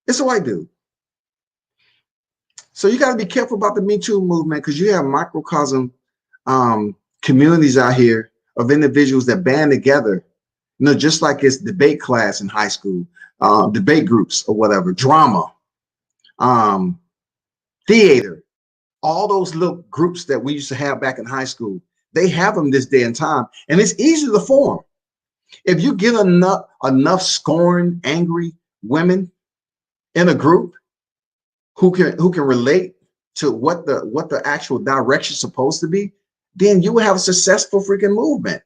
It's a white dude. So you got to be careful about the Me Too movement, because you have microcosm communities out here of individuals that band together, just like it's debate class in high school, debate groups or whatever, drama, theater, all those little groups that we used to have back in high school. They have them this day and time, and it's easy to form. If you get enough scorned, angry women in a group who can relate to what the actual direction is supposed to be, then you will have a successful freaking movement.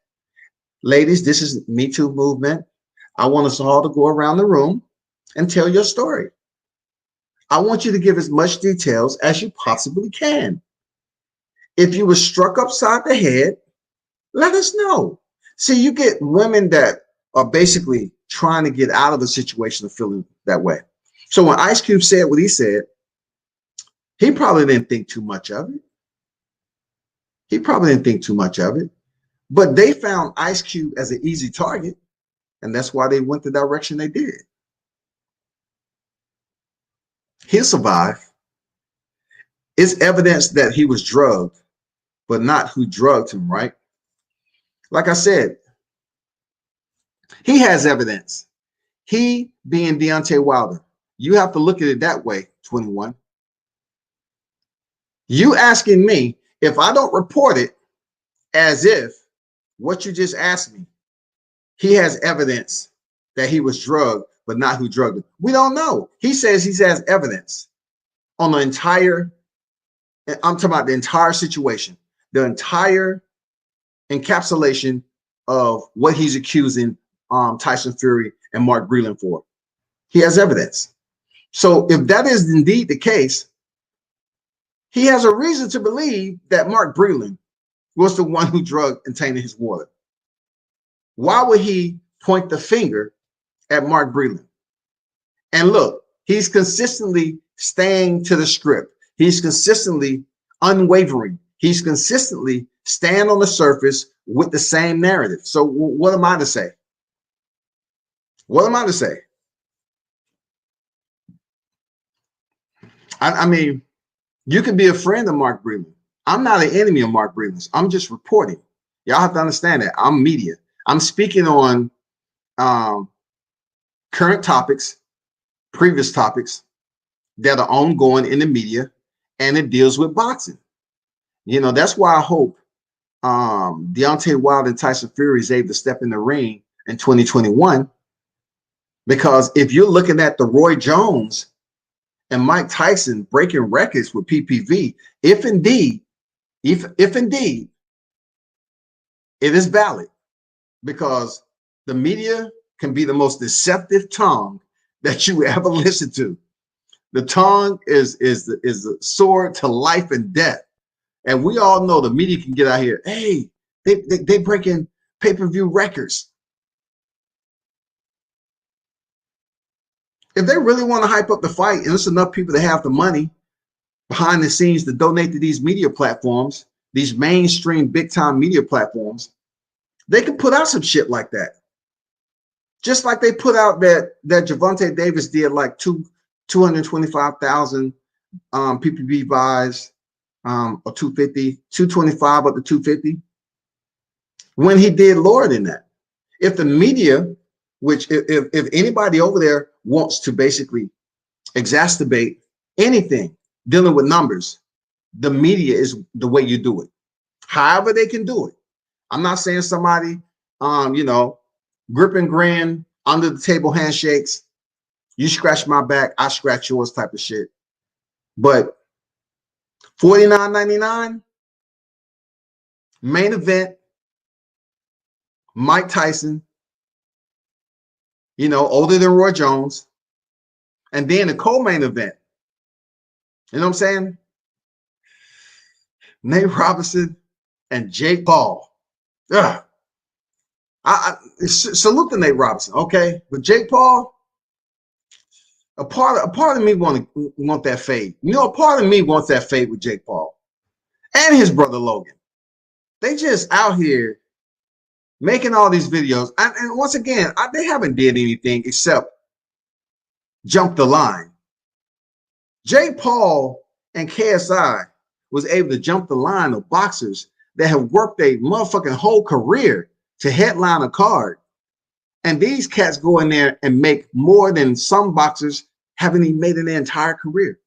Ladies, this is Me Too movement. I want us all to go around the room and tell your story. I want you to give as much details as you possibly can. If you were struck upside the head, let us know. See, you get women that are basically trying to get out of the situation of feeling that way. So when Ice Cube said what he said, he probably didn't think too much of it. He probably didn't think too much of it. But they found Ice Cube as an easy target, and that's why they went the direction they did. He'll survive. It's evidence that he was drugged, but not who drugged him, right? Like I said, he has evidence. He being Deontay Wilder. You have to look at it that way, 21. You asking me if I don't report it as if what you just asked me, he has evidence that he was drugged, but not who drugged him. We don't know. He says he has evidence on the entire, I'm talking about the entire situation, the entire encapsulation of what he's accusing Tyson Fury and Mark Breland for. He has evidence. So if that is indeed the case, he has a reason to believe that Mark Breland was the one who drugged and tainted his water. Why would he point the finger at Mark Breland? And look, he's consistently staying to the script. He's consistently unwavering. He's consistently staying on the surface with the same narrative. So what am I to say? What am I to say? I mean, you can be a friend of Mark Breland. I'm not an enemy of Mark Breland. I'm just reporting. Y'all have to understand that. I'm media. I'm speaking on current topics, previous topics that are ongoing in the media, and it deals with boxing. That's why I hope Deontay Wilder and Tyson Fury is able to step in the ring in 2021. Because if you're looking at the Roy Jones and Mike Tyson breaking records with PPV, if indeed it is valid, because the media can be the most deceptive tongue that you ever listen to. The tongue is the sword to life and death. And we all know the media can get out here. Hey, they breaking pay-per-view records. If they really want to hype up the fight, and there's enough people that have the money behind the scenes to donate to these media platforms, these mainstream big-time media platforms, they can put out some shit like that. Just like they put out that Gervonta Davis did like 225,000 PPV buys, or 250, 225 up to 250, when he did lower than that. If the media, which if anybody over there wants to basically exacerbate anything dealing with numbers, the media is the way you do it. However they can do it. I'm not saying somebody, grip and grin, under the table handshakes, you scratch my back, I scratch yours type of shit. But $49.99 main event, Mike Tyson, older than Roy Jones, and then the co-main event. You know what I'm saying? Nate Robinson and Jake Paul. Ugh. I salute to Nate Robinson, okay? But Jake Paul, A part of me want that fade. You know, a part of me wants that fade with Jake Paul and his brother Logan. They just out here making all these videos, and once again, they haven't did anything except jump the line. Jake Paul and KSI was able to jump the line of boxers that have worked a motherfucking whole career to headline a card. And these cats go in there and make more than some boxers haven't even made in their entire career.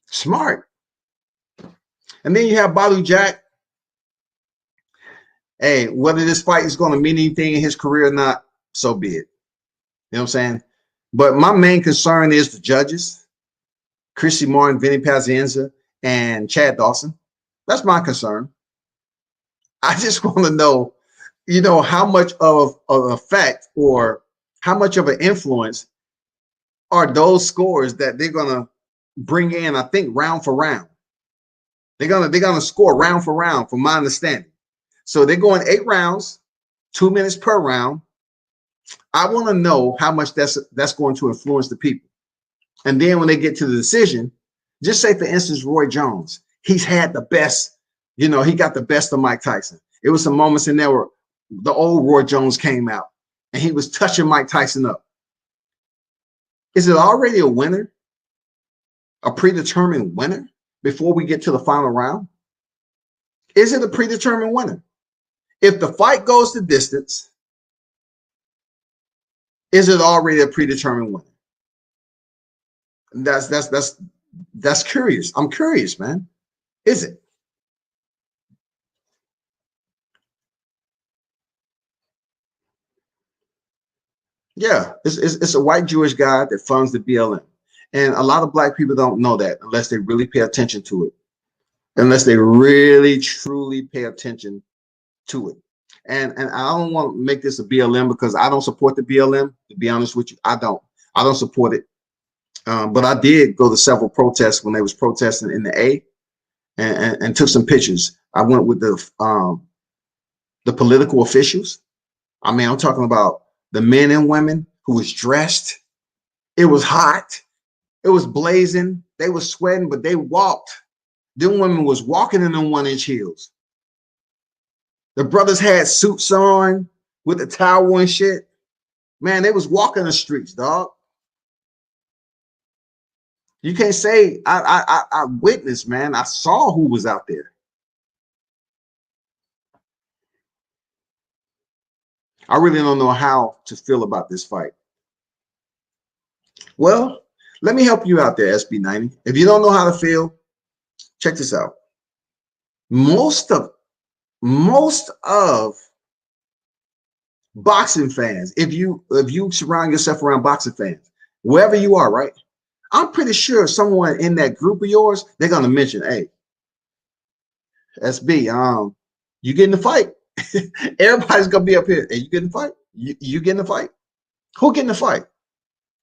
Smart. And then you have Badu Jack. Hey, whether this fight is going to mean anything in his career or not, so be it. You know what I'm saying? But my main concern is the judges, Chrissy Martin, Vinny Pazienza, and Chad Dawson. That's my concern. I just want to know, you know, how much of an effect or how much of an influence are those scores that they're gonna bring in. I think round for round, they're gonna score round for round, from my understanding. So they're going 8 rounds, 2 minutes per round. I want to know how much that's going to influence the people. And then when they get to the decision, just say, for instance, Roy Jones, he's had the best, you know, he got the best of Mike Tyson. It was some moments in there where the old Roy Jones came out and he was touching Mike Tyson up. Is it already a winner? A predetermined winner before we get to the final round? Is it a predetermined winner? If the fight goes the distance, is it already a predetermined winner? That's curious. I'm curious, man. Is it? Yeah, it's a white Jewish guy that funds the BLM. And a lot of black people don't know that unless they really pay attention to it. Unless they really, truly pay attention to it. And I don't want to make this a BLM because I don't support the BLM, to be honest with you. I don't support it. But I did go to several protests when they was protesting in the A, and took some pictures. I went with the political officials. I mean, I'm talking about the men and women who was dressed. It was hot. It was blazing. They were sweating, but they walked. Them women was walking in them 1-inch heels. The brothers had suits on with the towel and shit. Man, they was walking the streets, dog. You can't say I witnessed, man. I saw who was out there. I really don't know how to feel about this fight. Well, let me help you out there, SB90. If you don't know how to feel, check this out. Most of boxing fans, if you surround yourself around boxing fans, wherever you are, right? I'm pretty sure someone in that group of yours, they're gonna mention, hey, SB, you get in the fight. Everybody's gonna be up here. Hey, you get in the fight? You get in the fight? Who get in the fight?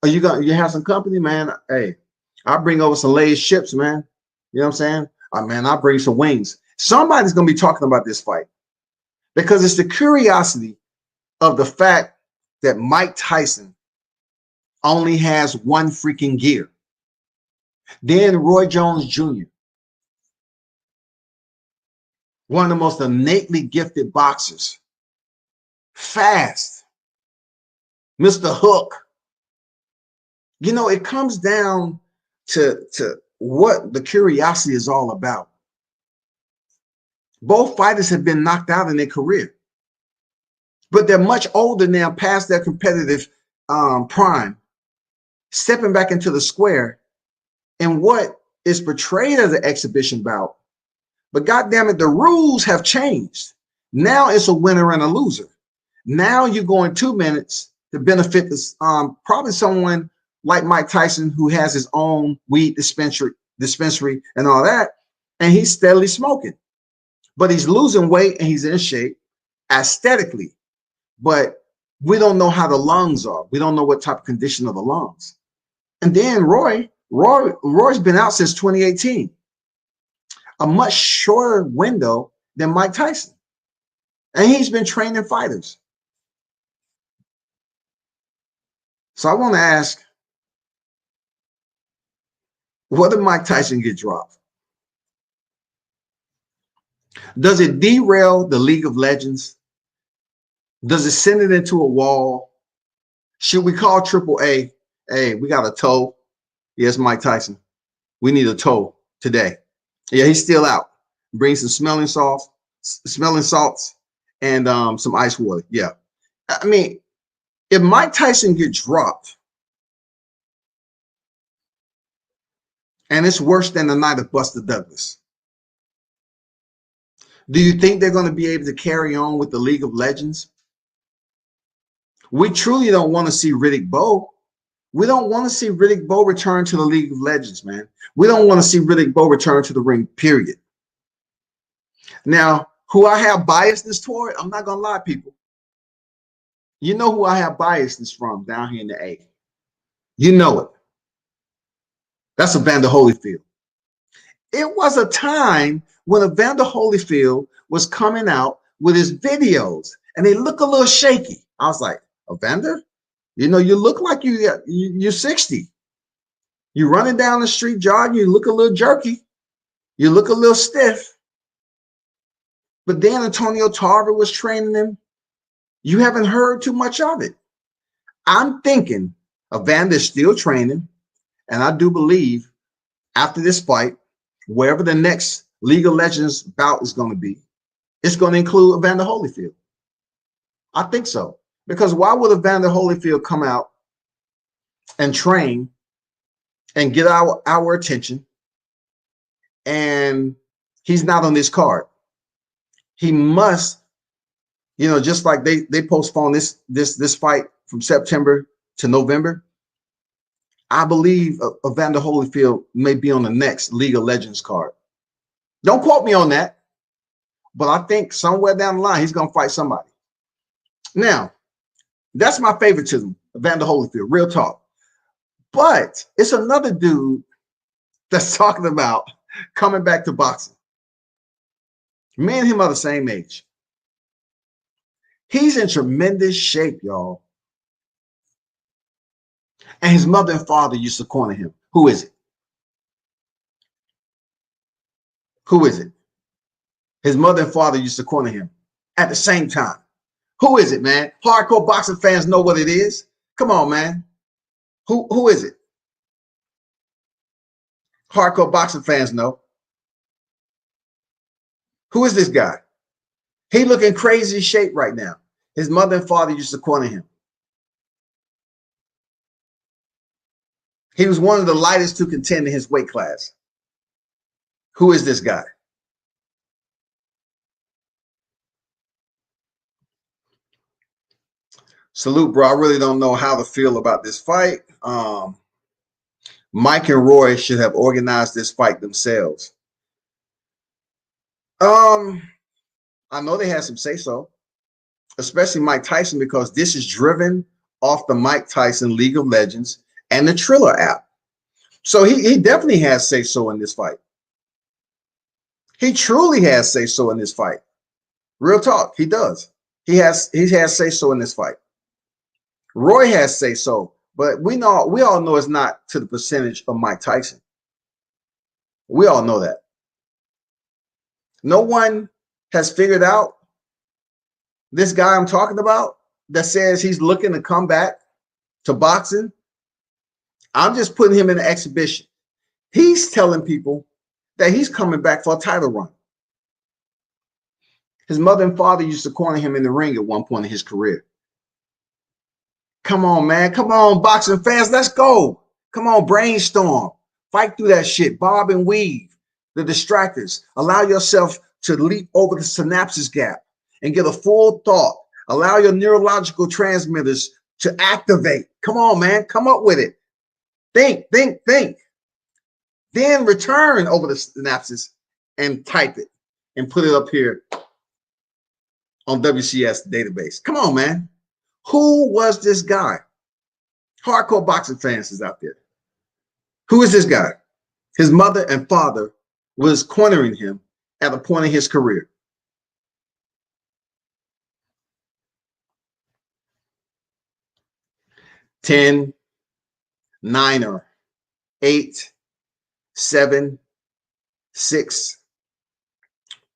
Are you have some company, man? Hey, I'll bring over some Lay's chips, man. You know what I'm saying? Man, I'll bring some wings. Somebody's gonna be talking about this fight because it's the curiosity of the fact that Mike Tyson only has one freaking gear. Then Roy Jones Jr., one of the most innately gifted boxers, fast, Mr. Hook. You know, it comes down to what the curiosity is all about. Both fighters have been knocked out in their career, but they're much older now, past their competitive prime, stepping back into the square in what is portrayed as an exhibition bout. But goddamn it, the rules have changed. Now it's a winner and a loser. Now you're going 2 minutes to benefit this, probably someone like Mike Tyson, who has his own weed dispensary and all that, and he's steadily smoking. But he's losing weight and he's in shape aesthetically. But we don't know how the lungs are. We don't know what type of condition of the lungs. And then Roy's been out since 2018, a much shorter window than Mike Tyson. And he's been training fighters. So I want to ask, What did Mike Tyson get dropped? Does it derail the League of Legends? Does it send it into a wall? Should we call Triple A? Hey, we got a tow. Yes, Mike Tyson. We need a tow today. Yeah, he's still out. Bring some smelling salts, and some ice water. Yeah. I mean, if Mike Tyson gets dropped, and it's worse than the night of Buster Douglas, do you think they're going to be able to carry on with the League of Legends? We truly don't want to see Riddick Bowe. We don't want to see Riddick Bowe return to the League of Legends, man. We don't want to see Riddick Bowe return to the ring, period. Now, who I have biasness toward, I'm not going to lie, people. You know who I have biasness from down here in the A. You know it. That's Evander Holyfield. It was a time when Evander Holyfield was coming out with his videos, and they look a little shaky. I was like, Evander, you know, you look like you're 60. You're running down the street jogging, you look a little jerky. You look a little stiff. But then Antonio Tarver was training him. You haven't heard too much of it. I'm thinking Evander's still training, and I do believe after this fight, wherever the next League of Legends bout is going to be, it's going to include Evander Holyfield. I think so. Because why would Evander Holyfield come out and train and get our attention, and he's not on this card? He must, you know, just like they postponed this fight from September to November. I believe Evander Holyfield may be on the next League of Legends card. Don't quote me on that, but I think somewhere down the line he's going to fight somebody. Now, that's my favoritism, Evander Holyfield, real talk. But it's another dude that's talking about coming back to boxing. Me and him are the same age. He's in tremendous shape, y'all. And his mother and father used to corner him. Who is it? Who is it? His mother and father used to corner him at the same time. Who is it, man? Hardcore boxing fans know what it is. Come on, man. Who is it? Hardcore boxing fans know. Who is this guy? He looking crazy shape right now. His mother and father used to corner him. He was one of the lightest to contend in his weight class. Who is this guy? Salute, bro. I really don't know how to feel about this fight. Mike and Roy should have organized this fight themselves. I know they had some say so, especially Mike Tyson, because this is driven off the Mike Tyson League of Legends and the Triller app. So he definitely has say so in this fight. He truly has say so in this fight. Real talk, he does. He has say so in this fight. Roy has say so, but we all know it's not to the percentage of Mike Tyson. We all know that. No one has figured out this guy I'm talking about that says he's looking to come back to boxing. I'm just putting him in an exhibition. He's telling people that he's coming back for a title run. His mother and father used to corner him in the ring at one point in his career. Come on, man. Come on, boxing fans. Let's go. Come on, brainstorm. Fight through that shit. Bob and weave. The distractors. Allow yourself to leap over the synapses gap and get a full thought. Allow your neurological transmitters to activate. Come on, man. Come up with it. Think. Then return over the synapses and type it and put it up here on WCS database. Come on, man. Who was this guy? Hardcore boxing fans is out there. Who is this guy? His mother and father was cornering him at a point in his career. Ten, 9, or 8, 7, 6,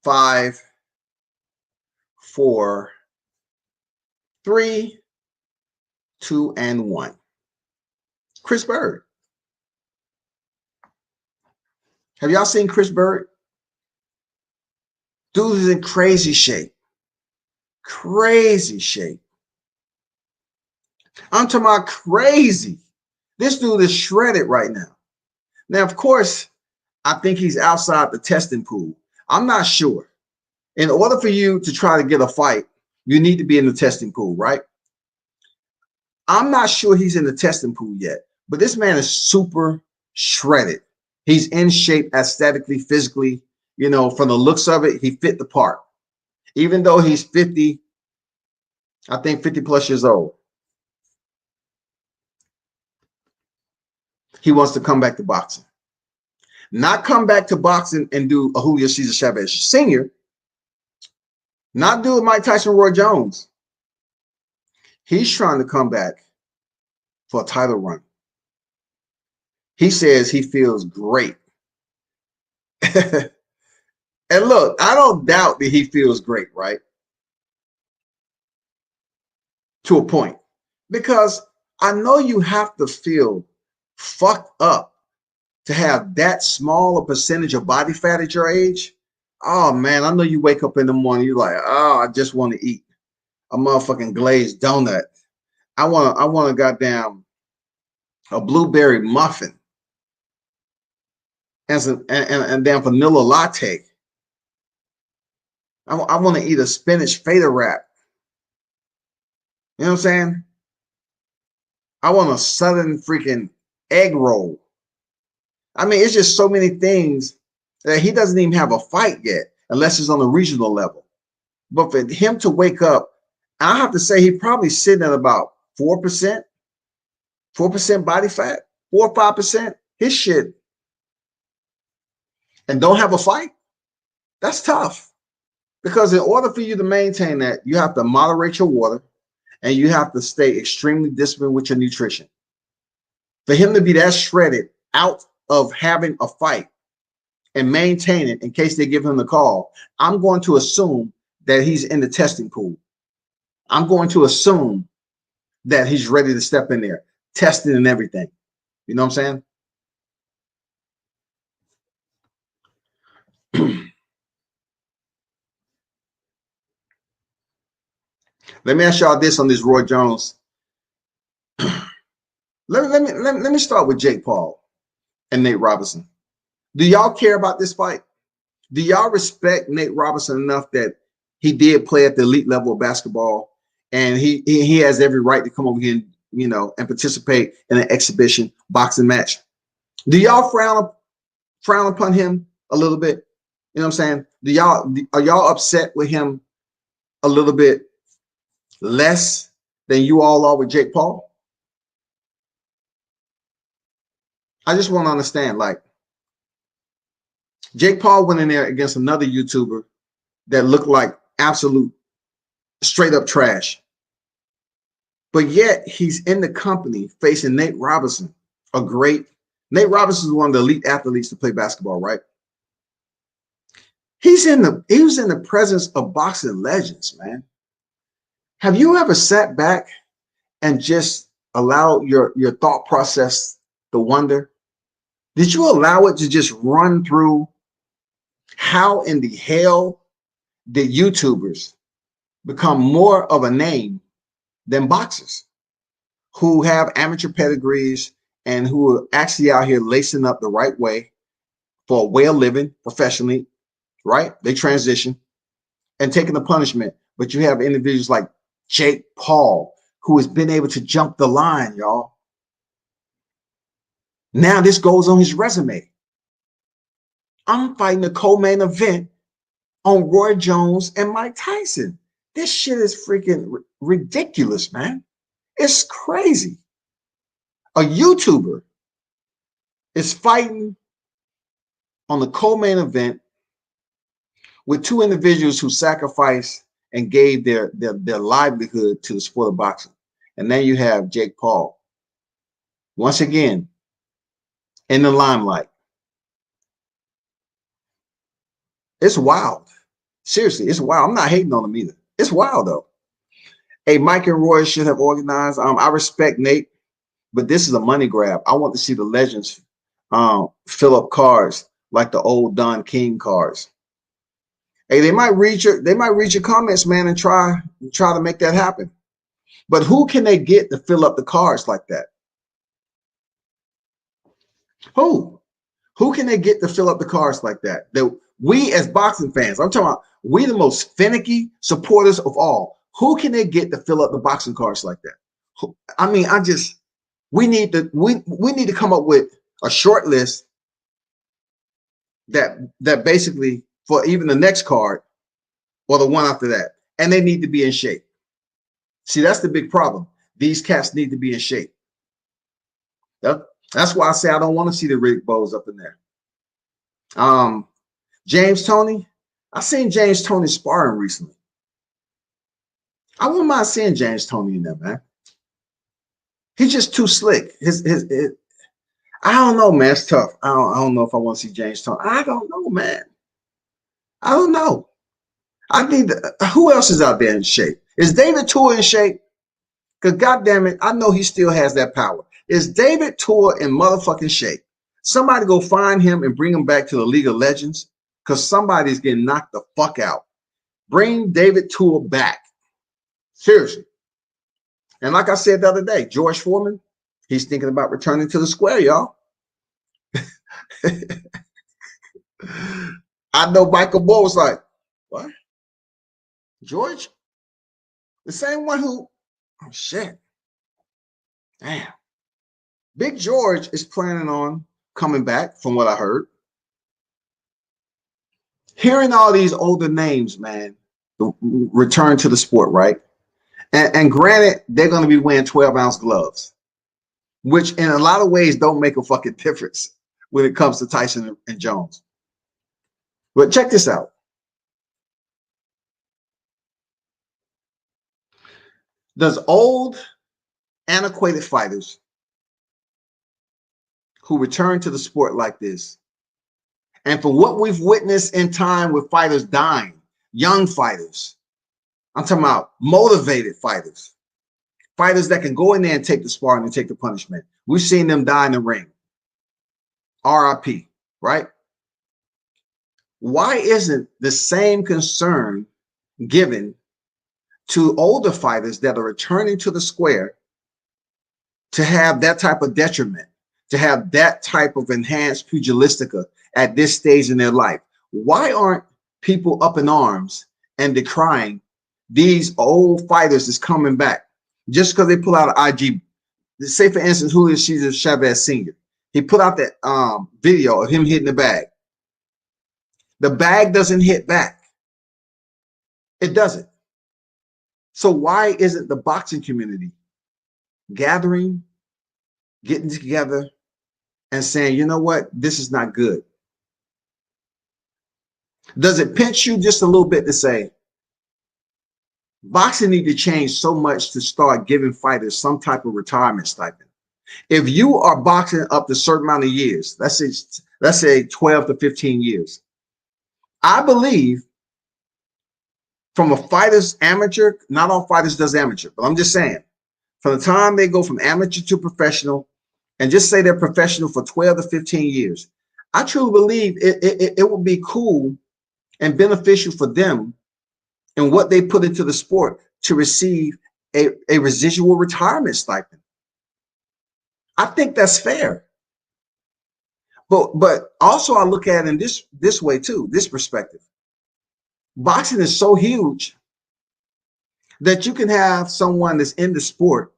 5, 4, 3, 2, and 1. Chris Bird. Have y'all seen Chris Bird? Dude is in crazy shape. Crazy shape. I'm talking about crazy. This dude is shredded right now. Now, of course, I think he's outside the testing pool. I'm not sure. In order for you to try to get a fight, you need to be in the testing pool, right? I'm not sure he's in the testing pool yet, but this man is super shredded. He's in shape aesthetically, physically, you know, from the looks of it, he fit the part. Even though he's 50, I think 50 plus years old. He wants to come back to boxing. Not come back to boxing and do a Julio Cesar Chavez Sr., not do a Mike Tyson Roy Jones. He's trying to come back for a title run. He says he feels great. And look, I don't doubt that he feels great, right? To a point. Because I know you have to feel fucked up to have that small a percentage of body fat at your age. Oh man, I know you wake up in the morning, you're like, oh, I just want to eat a motherfucking glazed donut. I want a goddamn a blueberry muffin and damn vanilla latte. I want to eat a spinach feta wrap. You know what I'm saying? I want a southern freaking egg roll. I mean, it's just so many things that he doesn't even have a fight yet, unless it's on a regional level. But for him to wake up, I have to say he probably sitting at about 4%, 4% body fat, 4 or 5%. His shit, and don't have a fight. That's tough. Because in order for you to maintain that, you have to moderate your water and you have to stay extremely disciplined with your nutrition. For him to be that shredded out of having a fight and maintain it in case they give him the call, I'm going to assume that he's in the testing pool. I'm going to assume that he's ready to step in there, testing and everything. You know what I'm saying? Let me ask y'all this on this Roy Jones. Let me start with Jake Paul and Nate Robinson. Do y'all care about this fight? Do y'all respect Nate Robinson enough that he did play at the elite level of basketball and he has every right to come over here and, you know, and participate in an exhibition boxing match? Do y'all frown upon him a little bit? You know what I'm saying? Are y'all upset with him a little bit less than you all are with Jake Paul? I just want to understand, like, Jake Paul went in there against another YouTuber that looked like absolute straight up trash. But yet he's in the company facing Nate Robinson, Nate Robinson is one of the elite athletes to play basketball, right? He was in the presence of boxing legends, man. Have you ever sat back and just allow your thought process to wonder? Did you allow it to just run through how in the hell did YouTubers become more of a name than boxers who have amateur pedigrees and who are actually out here lacing up the right way for a way of living professionally, right? They transition and taking the punishment. But you have individuals like Jake Paul, who has been able to jump the line, y'all. Now this goes on his resume. I'm fighting the co-main event on Roy Jones and Mike Tyson. This shit is freaking ridiculous, man. It's crazy. A YouTuber is fighting on the co-main event with two individuals who sacrificed and gave their livelihood to the sport of boxing. And then you have Jake Paul, once again, in the limelight. It's wild. Seriously, it's wild. I'm not hating on them either. It's wild though. Hey, Mike and Roy should have organized. I respect Nate, but this is a money grab. I want to see the legends fill up cards like the old Don King cards. Hey, they might read your comments, man, and try to make that happen. But who can they get to fill up the cards like that? Who? Who can they get to fill up the cards like that? That we as boxing fans, I'm talking about we the most finicky supporters of all. Who can they get to fill up the boxing cards like that? I mean, we need to come up with a short list that basically for even the next card or the one after that, and they need to be in shape. See, that's the big problem. These cats need to be in shape. Yep. That's why I say I don't want to see the Riddick Bows up in there. James Toney, I seen James Toney sparring recently. I wouldn't mind seeing James Toney in there, man. He's just too slick. I don't know, man. It's tough. I don't know if I want to see James Toney. I don't know, man. I don't know. Who else is out there in shape? Is David Tua in shape? Because goddamn it, I know he still has that power. Is David Tua in motherfucking shape? Somebody go find him and bring him back to the League of Legends because somebody's getting knocked the fuck out. Bring David Tua back. Seriously. And like I said the other day, George Foreman, he's thinking about returning to the square, y'all. I know Michael Moore was like, what? George? The same one who, oh shit. Damn. Big George is planning on coming back, from what I heard. Hearing all these older names, man, return to the sport, right? And granted, they're going to be wearing 12-ounce gloves, which in a lot of ways don't make a fucking difference when it comes to Tyson and Jones. But check this out. Does old, antiquated fighters who return to the sport like this, and for what we've witnessed in time with fighters dying, young fighters, I'm talking about motivated fighters, fighters that can go in there and take the sparring and take the punishment. We've seen them die in the ring. RIP, right? Why isn't the same concern given to older fighters that are returning to the square to have that type of detriment, to have that type of enhanced pugilistica at this stage in their life? Why aren't people up in arms and decrying these old fighters that's coming back just because they pull out an IG? Say, for instance, Julio Cesar Chavez Sr. He put out that video of him hitting the bag. The bag doesn't hit back. It doesn't. So why isn't the boxing community gathering, getting together, and saying, you know what, this is not good? Does it pinch you just a little bit to say, boxing need to change so much to start giving fighters some type of retirement stipend? If you are boxing up to a certain amount of years, let's say 12 to 15 years, I believe from a fighter's amateur, not all fighters does amateur, but I'm just saying, from the time they go from amateur to professional, and just say they're professional for 12 to 15 years, I truly believe it would be cool and beneficial for them and what they put into the sport to receive a residual retirement stipend. I think that's fair. But also I look at it in this way too, this perspective. Boxing is so huge that you can have someone that's in the sport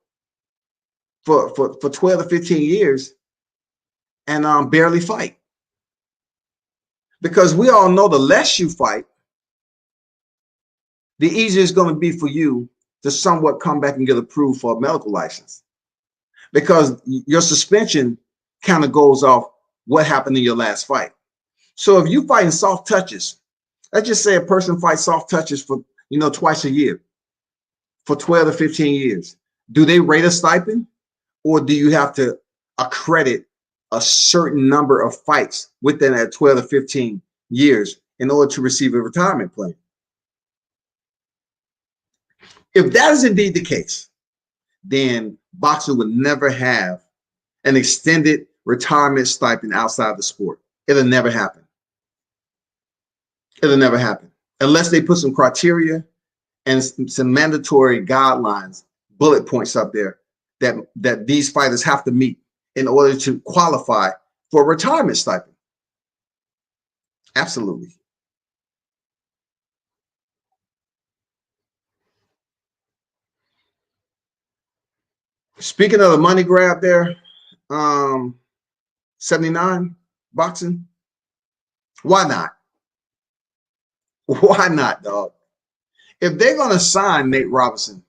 for 12 to 15 years and barely fight. Because we all know the less you fight, the easier it's going to be for you to somewhat come back and get approved for a medical license. Because your suspension kind of goes off what happened in your last fight. So if you fighting soft touches, let's just say a person fights soft touches for, twice a year for 12 to 15 years. Do they rate a stipend, or do you have to accredit a certain number of fights within that 12 to 15 years in order to receive a retirement plan. If that is indeed the case, then boxing would never have an extended retirement stipend outside the sport. It'll never happen. It'll never happen unless they put some criteria and some mandatory guidelines, bullet points up there that these fighters have to meet in order to qualify for a retirement stipend. Absolutely. Speaking of the money grab there, 79 boxing. Why not? Why not, dog? If they're going to sign Nate Robinson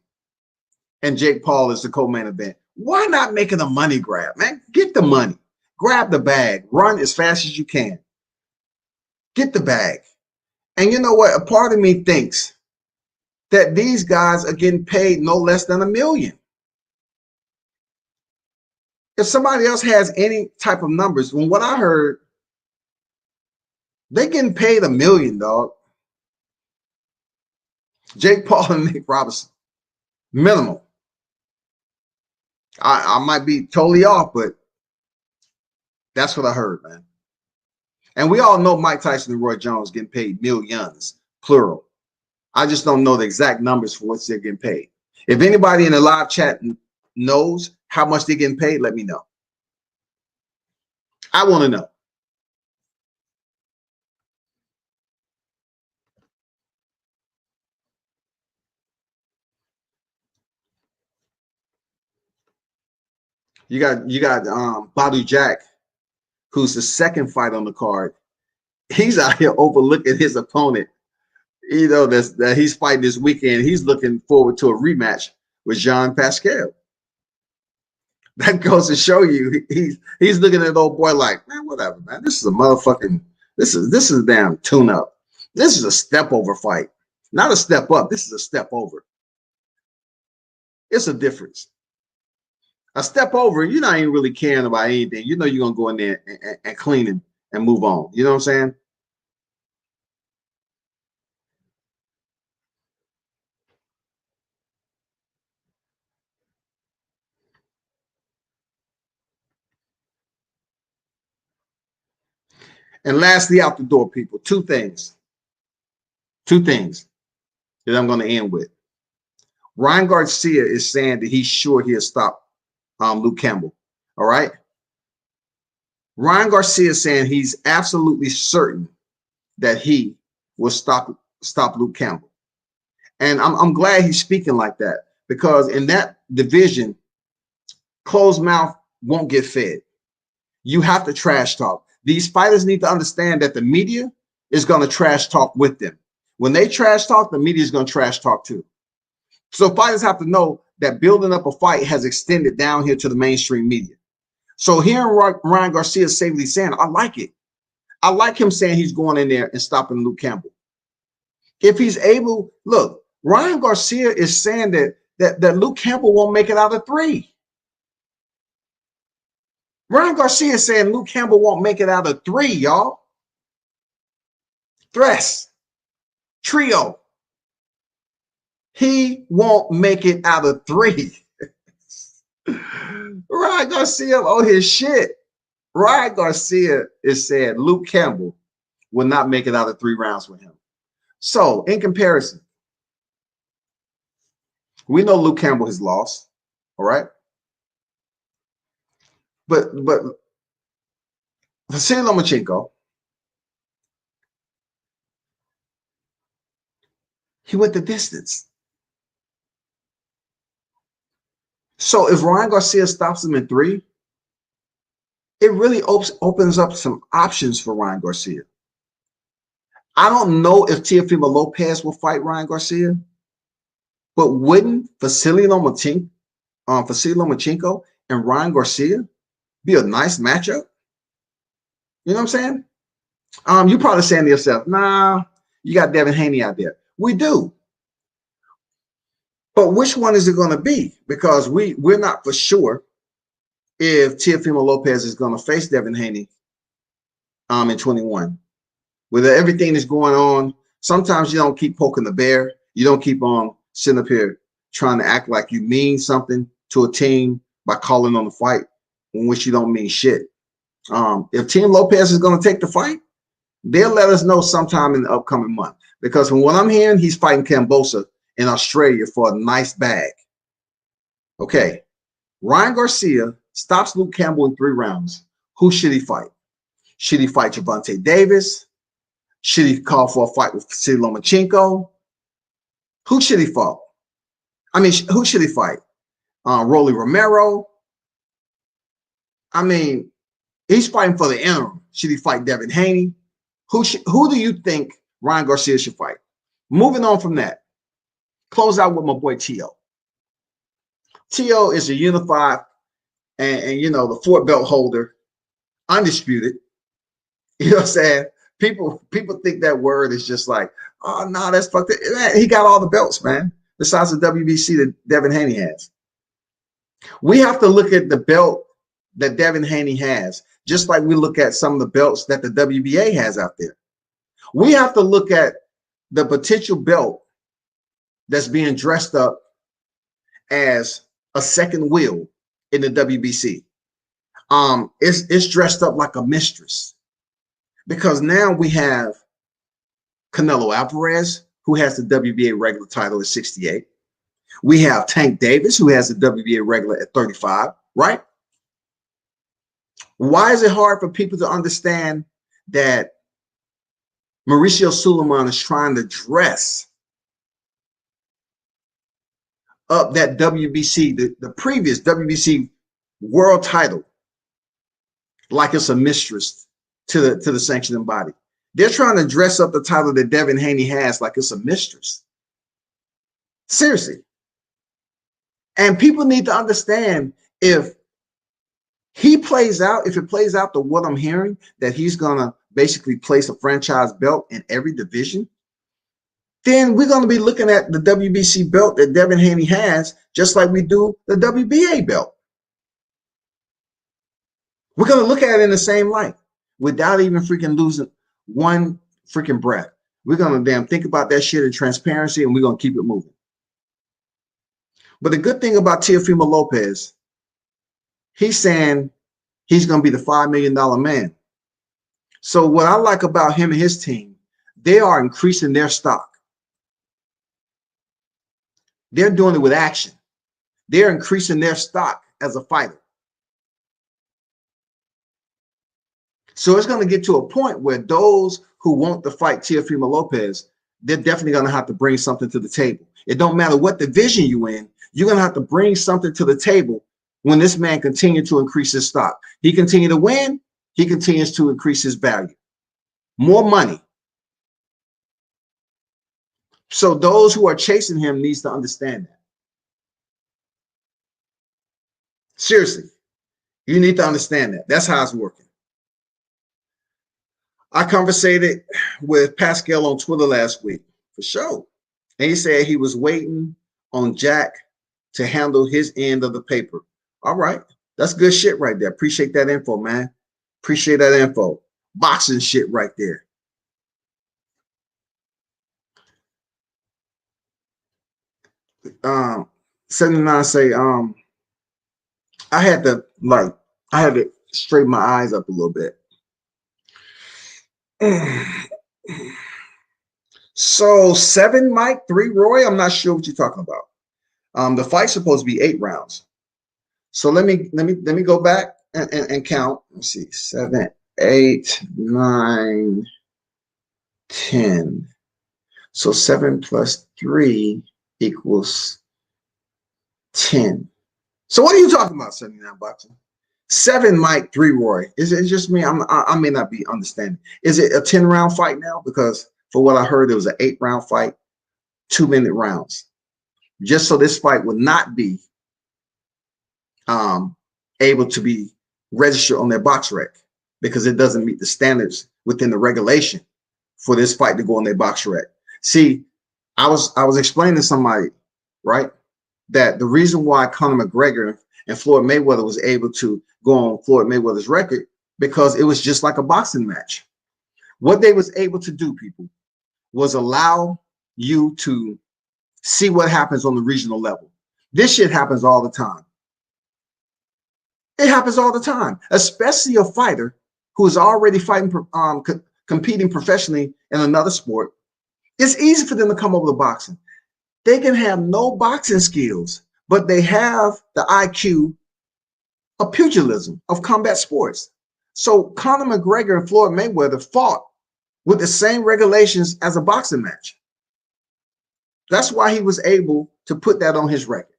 and Jake Paul as the co-main event, why not make it a money grab, man? Get the money. Grab the bag. Run as fast as you can. Get the bag. And you know what? A part of me thinks that these guys are getting paid no less than $1 million. If somebody else has any type of numbers, from what I heard, they're getting paid $1 million, dog. Jake Paul and Nick Robinson, minimal. I might be totally off, but that's what I heard, man. And we all know Mike Tyson and Roy Jones getting paid millions, plural. I just don't know the exact numbers for what they're getting paid. If anybody in the live chat knows how much they're getting paid, let me know. I want to know. You got Badu Jack, who's the second fight on the card. He's out here overlooking his opponent. You know that he's fighting this weekend. He's looking forward to a rematch with Jean Pascal. That goes to show you he's looking at the old boy like, man, whatever, man. This is a motherfucking this is a damn tune-up. This is a step over fight, not a step up. This is a step over. It's a difference. A step over, you're not even really caring about anything. You know you're gonna go in there and clean it and move on. You know what I'm saying? And lastly, out the door, people, two things that I'm going to end with. Ryan Garcia is saying that he's sure he'll stop Luke Campbell. All right. Ryan Garcia is saying he's absolutely certain that he will stop Luke Campbell. And I'm glad he's speaking like that, because in that division, closed mouth won't get fed. You have to trash talk. These fighters need to understand that the media is going to trash talk with them. When they trash talk, the media is going to trash talk too. So fighters have to know that building up a fight has extended down here to the mainstream media. So hearing Ryan Garcia say what he's saying, I like it. I like him saying he's going in there and stopping Luke Campbell. If he's able, look, Ryan Garcia is saying that Luke Campbell won't make it out of 3. Ryan Garcia is saying Luke Campbell won't make it out of 3, y'all. Threats. Trio. He won't make it out of 3. Ryan Garcia on his shit. Ryan Garcia is saying Luke Campbell will not make it out of 3 rounds with him. So, in comparison, we know Luke Campbell has lost, all right? But Vasily Lomachenko, he went the distance. So if Ryan Garcia stops him in 3, it really opens up some options for Ryan Garcia. I don't know if Teofimo Lopez will fight Ryan Garcia, but wouldn't Vasily Lomachenko and Ryan Garcia be a nice matchup? You know what I'm saying? You're probably saying to yourself, nah, you got Devin Haney out there. We do. But which one is it going to be? Because we're not for sure if Teofimo Lopez is going to face Devin Haney in 21. with everything that's going on, sometimes you don't keep poking the bear. You don't keep on sitting up here trying to act like you mean something to a team by calling on the fight in which you don't mean shit. If Team Lopez is going to take the fight, they'll let us know sometime in the upcoming month. Because from what I'm hearing, he's fighting Kambosa in Australia for a nice bag. Okay. Ryan Garcia stops Luke Campbell in 3 rounds. Who should he fight? Should he fight Gervonta Davis? Should he call for a fight with Vasily Lomachenko? Who should he fight? Who should he fight? Rolly Romero? He's fighting for the interim. Should he fight Devin Haney? Who do you think Ryan Garcia should fight? Moving on from that, close out with my boy T.O. T.O. is a unified and the 4th belt holder, undisputed. You know what I'm saying? People think that word is just like, oh no, that's fucked up. Man, he got all the belts, man, besides the WBC that Devin Haney has. We have to look at the belt that Devin Haney has, just like we look at some of the belts that the WBA has out there. We have to look at the potential belt that's being dressed up as a second wheel in the WBC. It's dressed up like a mistress, because now we have Canelo Alvarez, who has the WBA regular title at 68. We have Tank Davis, who has the WBA regular at 35, right? Why is it hard for people to understand that Mauricio Suleiman is trying to dress up that WBC, the previous WBC world title, like it's a mistress to the sanctioning body? They're trying to dress up the title that Devin Haney has like it's a mistress. Seriously. And people need to understand, if it plays out to what I'm hearing, that he's going to basically place a franchise belt in every division, then we're going to be looking at the WBC belt that Devin Haney has, just like we do the WBA belt. We're going to look at it in the same light without even freaking losing one freaking breath. We're going to think about that shit in transparency, and we're going to keep it moving. But the good thing about Teofimo Lopez, he's saying he's going to be the $5 million man. So what I like about him and his team, they are increasing their stock. They're doing it with action. They're increasing their stock as a fighter. So it's going to get to a point where those who want to fight Teofimo Lopez, they're definitely going to have to bring something to the table. It don't matter what division you're in, you're going to have to bring something to the table when this man continues to increase his stock. He continues to win, he continues to increase his value. More money. So those who are chasing him needs to understand that. Seriously, you need to understand that. That's how it's working. I conversated with Pascal on Twitter last week, for sure. And he said he was waiting on Jack to handle his end of the paper. All right. That's good shit right there. Appreciate that info, man. Appreciate that info. Boxing shit right there. Um, 79 say, I had to straighten my eyes up a little bit. So 7 Mike, 3 Roy. I'm not sure what you're talking about. The fight's supposed to be 8 rounds. So let me go back and count. Let's see, 7, 8, 9, 10. So 7 plus 3 equals 10. So what are you talking about, 79 Boxing? 7 Mike, 3 Roy. Is it just me? I may not be understanding. Is it a 10-round fight now? Because for what I heard, it was an 8-round fight, 2-minute rounds. Just so this fight would not be able to be registered on their box rec, because it doesn't meet the standards within the regulation for this fight to go on their box rec. See, I was explaining to somebody, right, that the reason why Conor McGregor and Floyd Mayweather was able to go on Floyd Mayweather's record, because it was just like a boxing match. What they was able to do, people, was allow you to see what happens on the regional level. This shit happens all the time. It happens all the time, especially a fighter who is already fighting, competing professionally in another sport. It's easy for them to come over to boxing. They can have no boxing skills, but they have the IQ of pugilism, of combat sports. So Conor McGregor and Floyd Mayweather fought with the same regulations as a boxing match. That's why he was able to put that on his record.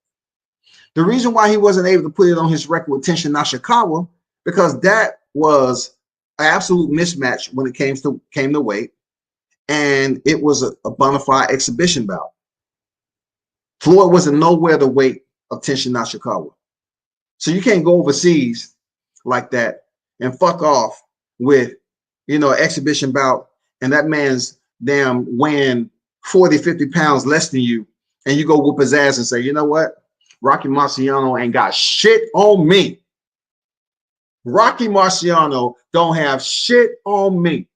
The reason why he wasn't able to put it on his record with Tenshin Nashikawa, because that was an absolute mismatch when it came to weight, and it was a bona fide exhibition bout. Floyd wasn't nowhere the weight of Tenshin Nashikawa. So you can't go overseas like that and fuck off with, exhibition bout, and that man's damn weighing 40, 50 pounds less than you, and you go whoop his ass and say, you know what? Rocky Marciano ain't got shit on me. Rocky Marciano don't have shit on me.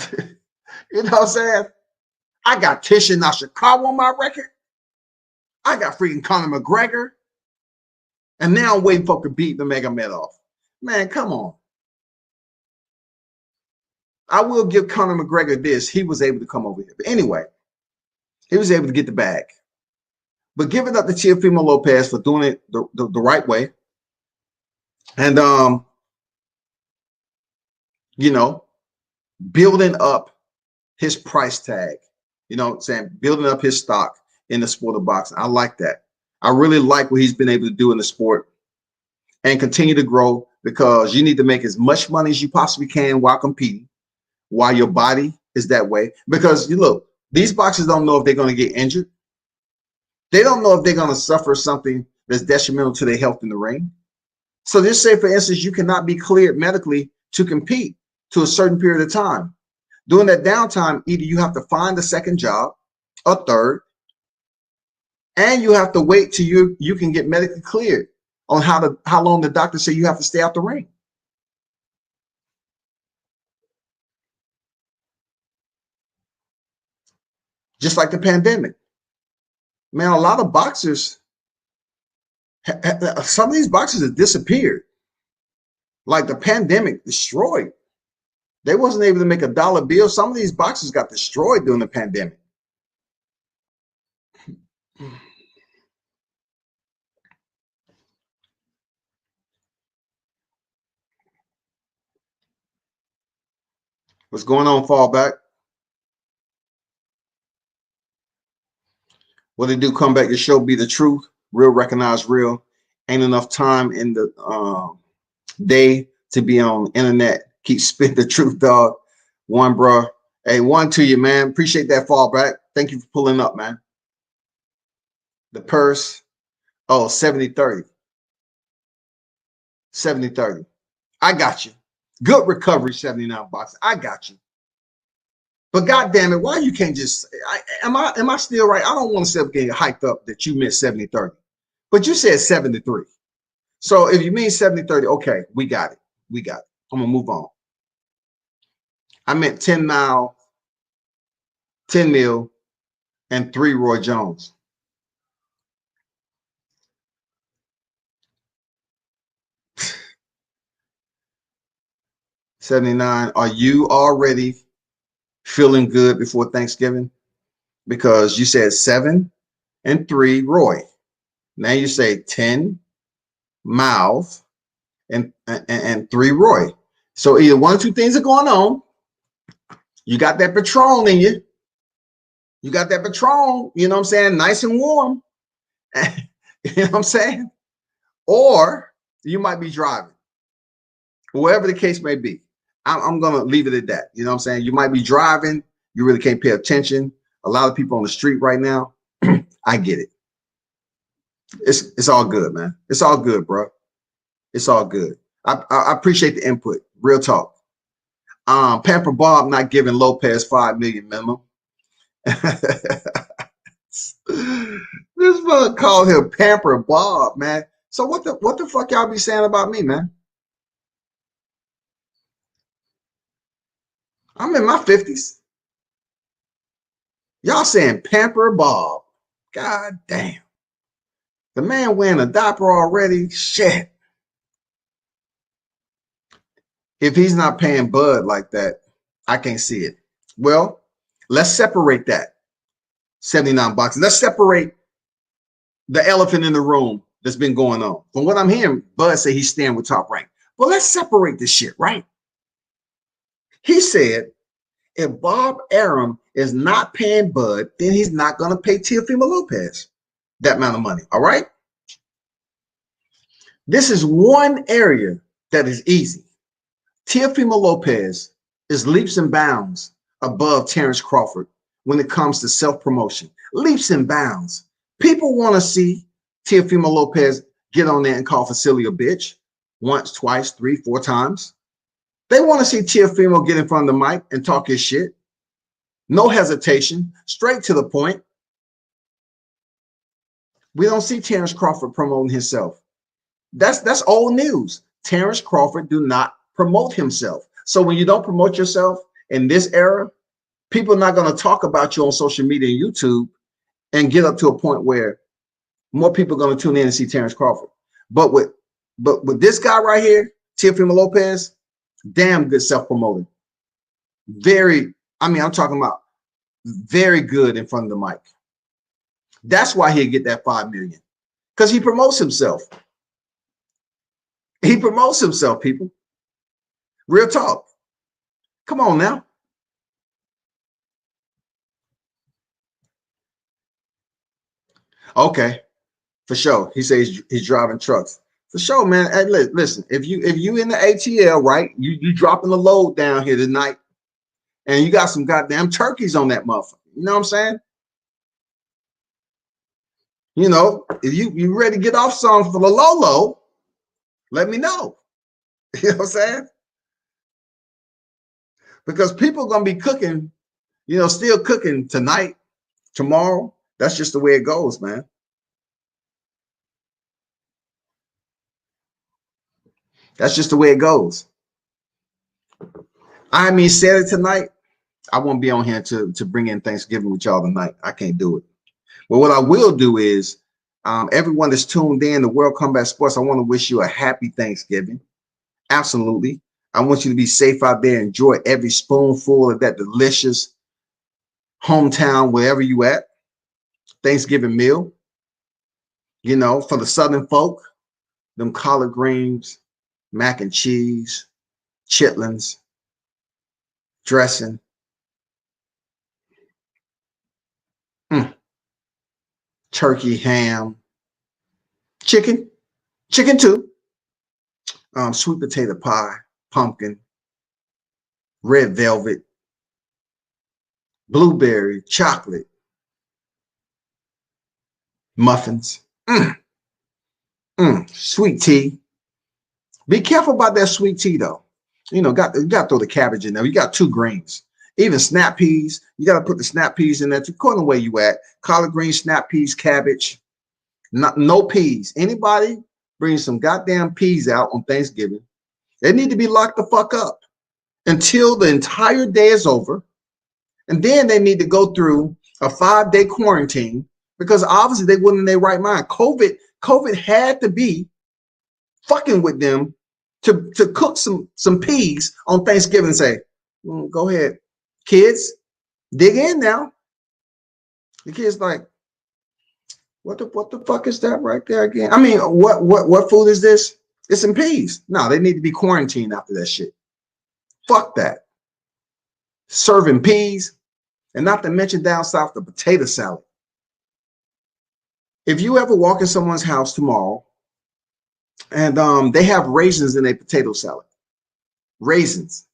You know what I'm saying? I got Tenshin Nashikawa on my record. I got freaking Conor McGregor. And now I'm waiting for Khabib to make a Magomedov. Man, come on. I will give Conor McGregor this. He was able to come over here. But anyway, he was able to get the bag. But give it up to Teofimo Lopez for doing it the right way. And, building up his price tag, building up his stock in the sport of boxing. I like that. I really like what he's been able to do in the sport and continue to grow, because you need to make as much money as you possibly can while competing, while your body is that way. Because you look, these boxers don't know if they're going to get injured. They don't know if they're going to suffer something that's detrimental to their health in the ring. So just say, for instance, you cannot be cleared medically to compete to a certain period of time. During that downtime, either you have to find a second job, a third, and you have to wait till you can get medically cleared on how long the doctor say you have to stay out the ring. Just like the pandemic. Man, a lot of boxers, some of these boxers have disappeared. Like the pandemic destroyed. They wasn't able to make a dollar bill. Some of these boxers got destroyed during the pandemic. What's going on, Fallback? What they do, come back, your show be the truth, real recognize real. Ain't enough time in the day to be on the internet. Keep spitting the truth, dog. One, bro. Hey, one to you, man. Appreciate that, Fallback. Thank you for pulling up, man. The purse. Oh, 70-30. 70-30. I got you. Good recovery, 79 bucks. I got you. But goddamn it, why you can't just am I still right? I don't want to step getting hyped up that you meant 70-30. But you said 73. So if you mean 70-30, okay, we got it. We got it. I'm gonna move on. I meant 10 mile, 10 mil, and 3 Roy Jones. $79. Are you already feeling good before Thanksgiving? Because you said 7 and 3 Roy. Now you say 10 mouth and 3 Roy. So either one or two things are going on. You got that Patron in you. You got that Patron, you know what I'm saying? Nice and warm. You know what I'm saying? Or you might be driving. Whatever the case may be. I'm going to leave it at that. You know what I'm saying? You might be driving. You really can't pay attention. A lot of people on the street right now. I get it. It's all good, man. It's all good, bro. It's all good. I appreciate the input. Real talk. Pamper Bob not giving Lopez $5 million minimum. This brother called him Pamper Bob, man. So what the fuck y'all be saying about me, man? I'm in my 50s. Y'all saying Pamper Bob. God damn. The man wearing a diaper already? Shit. If he's not paying Bud like that, I can't see it. Well, let's separate that. 79 boxes. Let's separate the elephant in the room that's been going on. From what I'm hearing, Bud say he's staying with Top Rank. Well, let's separate this shit, right? He said if Bob Arum is not paying Bud, then he's not going to pay Teofimo Lopez that amount of money. All right. This is one area that is easy. Teofimo Lopez is leaps and bounds above Terrence Crawford when it comes to self-promotion. Leaps and bounds. People want to see Teofimo Lopez get on there and call Facility a bitch once, twice, 3, 4 times. They want to see Teofimo get in front of the mic and talk his shit. No hesitation, straight to the point. We don't see Terrence Crawford promoting himself. That's old news. Terrence Crawford do not promote himself. So when you don't promote yourself in this era, people are not going to talk about you on social media and YouTube and get up to a point where more people are going to tune in and see Terrence Crawford. But with this guy right here, Teofimo Lopez, damn good self-promoting. I'm talking about very good in front of the mic. That's why he'll get that $5 million. Because he promotes himself. He promotes himself, people. Real talk. Come on now. Okay, for sure. He says he's driving trucks. For sure, man. Hey, listen, if you in the ATL, right, you dropping the load down here tonight, and you got some goddamn turkeys on that motherfucker. You know what I'm saying? You know, if you ready to get off some for the low, let me know. You know what I'm saying? Because people are gonna be cooking, still cooking tonight, tomorrow. That's just the way it goes, man. That's just the way it goes. Said it tonight. I won't be on here to bring in Thanksgiving with y'all tonight. I can't do it. But what I will do is, everyone that's tuned in to World Combat Sports, I want to wish you a happy Thanksgiving. Absolutely. I want you to be safe out there. Enjoy every spoonful of that delicious hometown, wherever you at, Thanksgiving meal. You know, for the Southern folk, them collard greens, mac and cheese, chitlins, dressing. Turkey, ham, chicken too, sweet potato pie, pumpkin, red velvet, blueberry, chocolate, muffins, sweet tea. Be careful about that sweet tea though. You got to throw the cabbage in there. You got 2 greens. Even snap peas, you got to put the snap peas in there too. According to where you at, collard greens, snap peas, cabbage, no peas. Anybody bring some goddamn peas out on Thanksgiving, they need to be locked the fuck up until the entire day is over. And then they need to go through a 5-day quarantine because obviously they weren't in their right mind. COVID had to be fucking with them to cook some peas on Thanksgiving and say, go ahead, kids, dig in now. The kids like, what the fuck is that right there again? What food is this? It's some peas. No, they need to be quarantined after that shit. Fuck that. Serving peas, and not to mention down south, the potato salad. If you ever walk in someone's house tomorrow and they have raisins in a potato salad, raisins,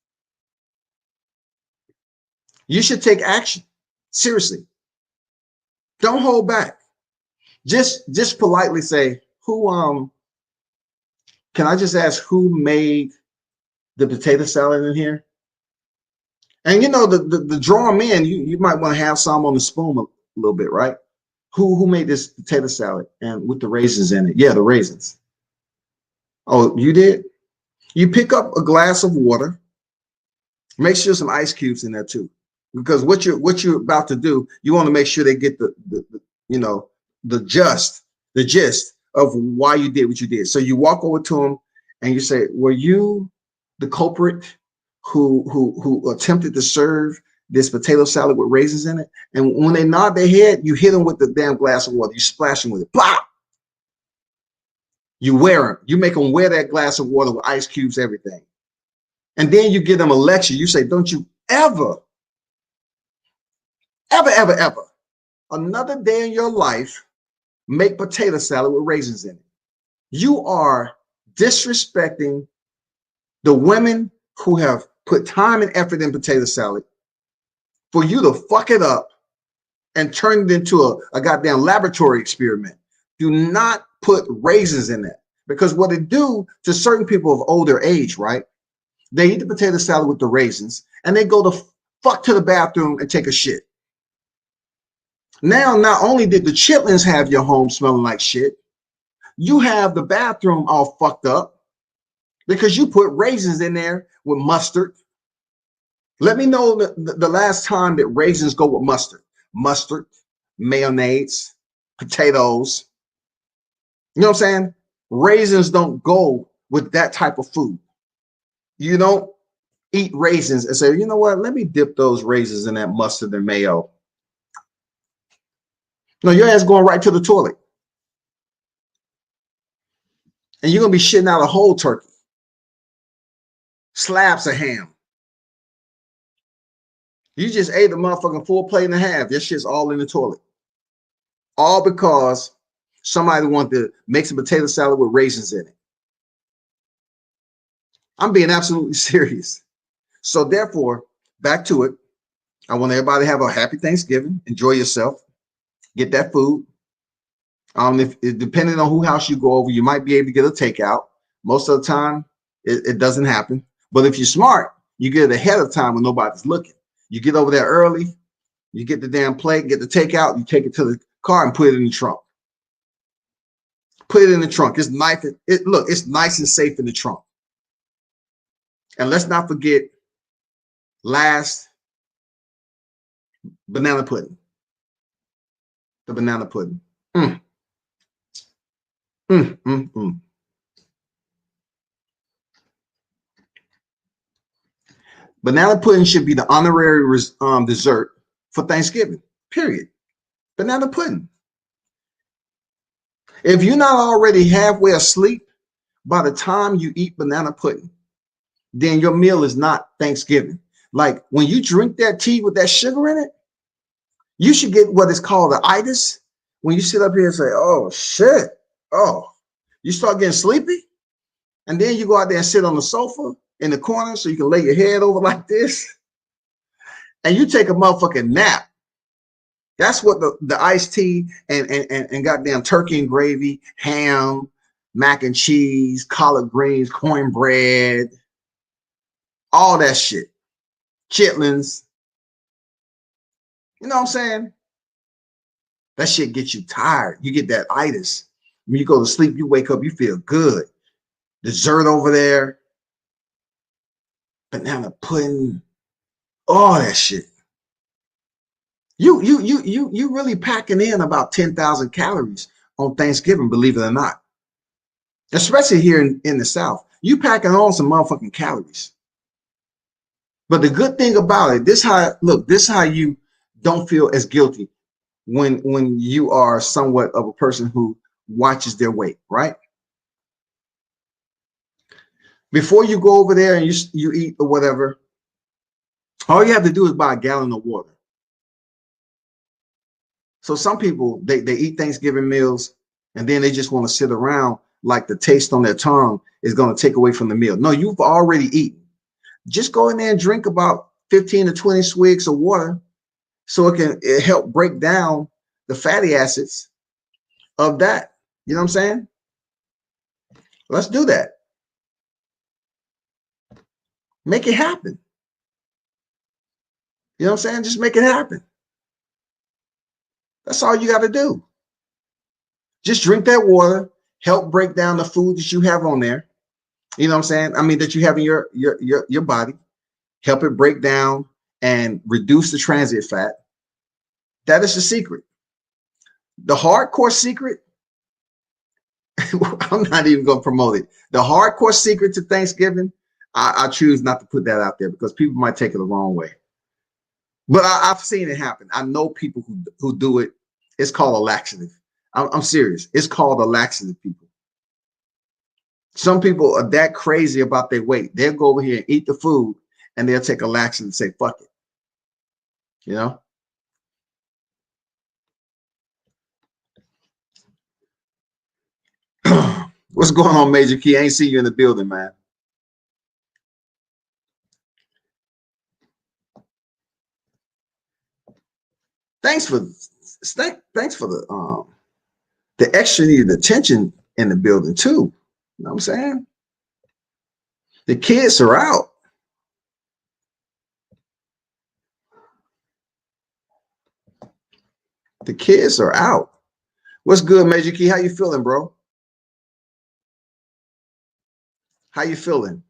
you should take action. Seriously. Don't hold back. Just politely say, who can I just ask who made the potato salad in here? And the draw them in, you might want to have some on the spoon a little bit, right? Who made this potato salad and with the raisins in it? Yeah, the raisins. Oh, you did? You pick up a glass of water, Make sure some ice cubes in there too, because what you're about to do, you want to make sure they get the you know the gist of why you did what you did. So you walk over to them and you say, "Were you the culprit who attempted to serve this potato salad with raisins in it?" And when they nod their head, you hit them with the damn glass of water. You splash them with it. Pop! You wear them. You make them wear that glass of water with ice cubes, everything. And then you give them a lecture. You say, "Don't you ever, ever, another day in your life make potato salad with raisins in it. You are disrespecting the women who have put time and effort in potato salad for you to fuck it up and turn it into a goddamn laboratory experiment. Do not put raisins in that, because what it do to certain people of older age, right? They eat the potato salad with the raisins and they go to fuck to the bathroom and take a shit. Now, not only did the chitlins have your home smelling like shit, you have the bathroom all fucked up because you put raisins in there with mustard. Let me know the last time that raisins go with mustard. Mustard, mayonnaise, potatoes. You know what I'm saying? Raisins don't go with that type of food. You don't eat raisins and say, "You know what? Let me dip those raisins in that mustard and mayo." No, your ass going right to the toilet. And you're going to be shitting out a whole turkey. Slabs of ham. You just ate a motherfucking full plate and a half. This shit's all in the toilet. All because somebody wanted to make some potato salad with raisins in it. I'm being absolutely serious. So therefore, back to it. I want everybody to have a happy Thanksgiving. Enjoy yourself. Get that food. If depending on who house you go over, you might be able to get a takeout. Most of the time, it doesn't happen. But if you're smart, you get it ahead of time when nobody's looking. You get over there early, you get the damn plate, get the takeout, you take it to the car and put it in the trunk. Put it in the trunk. It's nice. It's nice and safe in the trunk. And let's not forget last, banana pudding. The banana pudding. Banana pudding should be the honorary dessert for Thanksgiving, period. Banana pudding. If you're not already halfway asleep by the time you eat banana pudding, then your meal is not Thanksgiving. Like when you drink that tea with that sugar in it, you should get what is called the itis. When you sit up here and say, "Oh shit," you start getting sleepy, and then you go out there and sit on the sofa in the corner so you can lay your head over like this, and you take a motherfucking nap. That's what the iced tea and goddamn turkey and gravy, ham, mac and cheese, collard greens, cornbread, all that shit, chitlins. You know what I'm saying? That shit gets you tired. You get that itis. When you go to sleep, you wake up, you feel good. Dessert over there, banana pudding, all that shit. You really packing in about 10,000 calories on Thanksgiving, believe it or not. Especially here in the South. You packing on some motherfucking calories. But the good thing about it, this how you don't feel as guilty when you are somewhat of a person who watches their weight, right? Before you go over there and you eat or whatever, all you have to do is buy a gallon of water. So some people, they eat Thanksgiving meals and then they just want to sit around like the taste on their tongue is going to take away from the meal. No, you've already eaten. Just go in there and drink about 15 to 20 swigs of water so it help break down the fatty acids of that. You know what I'm saying? Let's do that. Make it happen. You know what I'm saying? Just make it happen. That's all you got to do. Just drink that water, help break down the food that you have on there. You know what I'm saying? I mean, that you have in your body. help it break down and reduce the transit fat. That is the secret. The hardcore secret, I'm not even going to promote it. The hardcore secret to Thanksgiving, I choose not to put that out there because people might take it the wrong way. But I've seen it happen. I know people who do it. It's called a laxative. I'm serious. It's called a laxative, people. Some people are that crazy about their weight. They'll go over here and eat the food, and they'll take a laxative and say, fuck it. You know? What's going on, Major Key? I ain't see you in the building, man. Thanks for the extra needed attention in the building too. You know what I'm saying? The kids are out. The kids are out. What's good, Major Key? How you feeling, bro? How you feeling?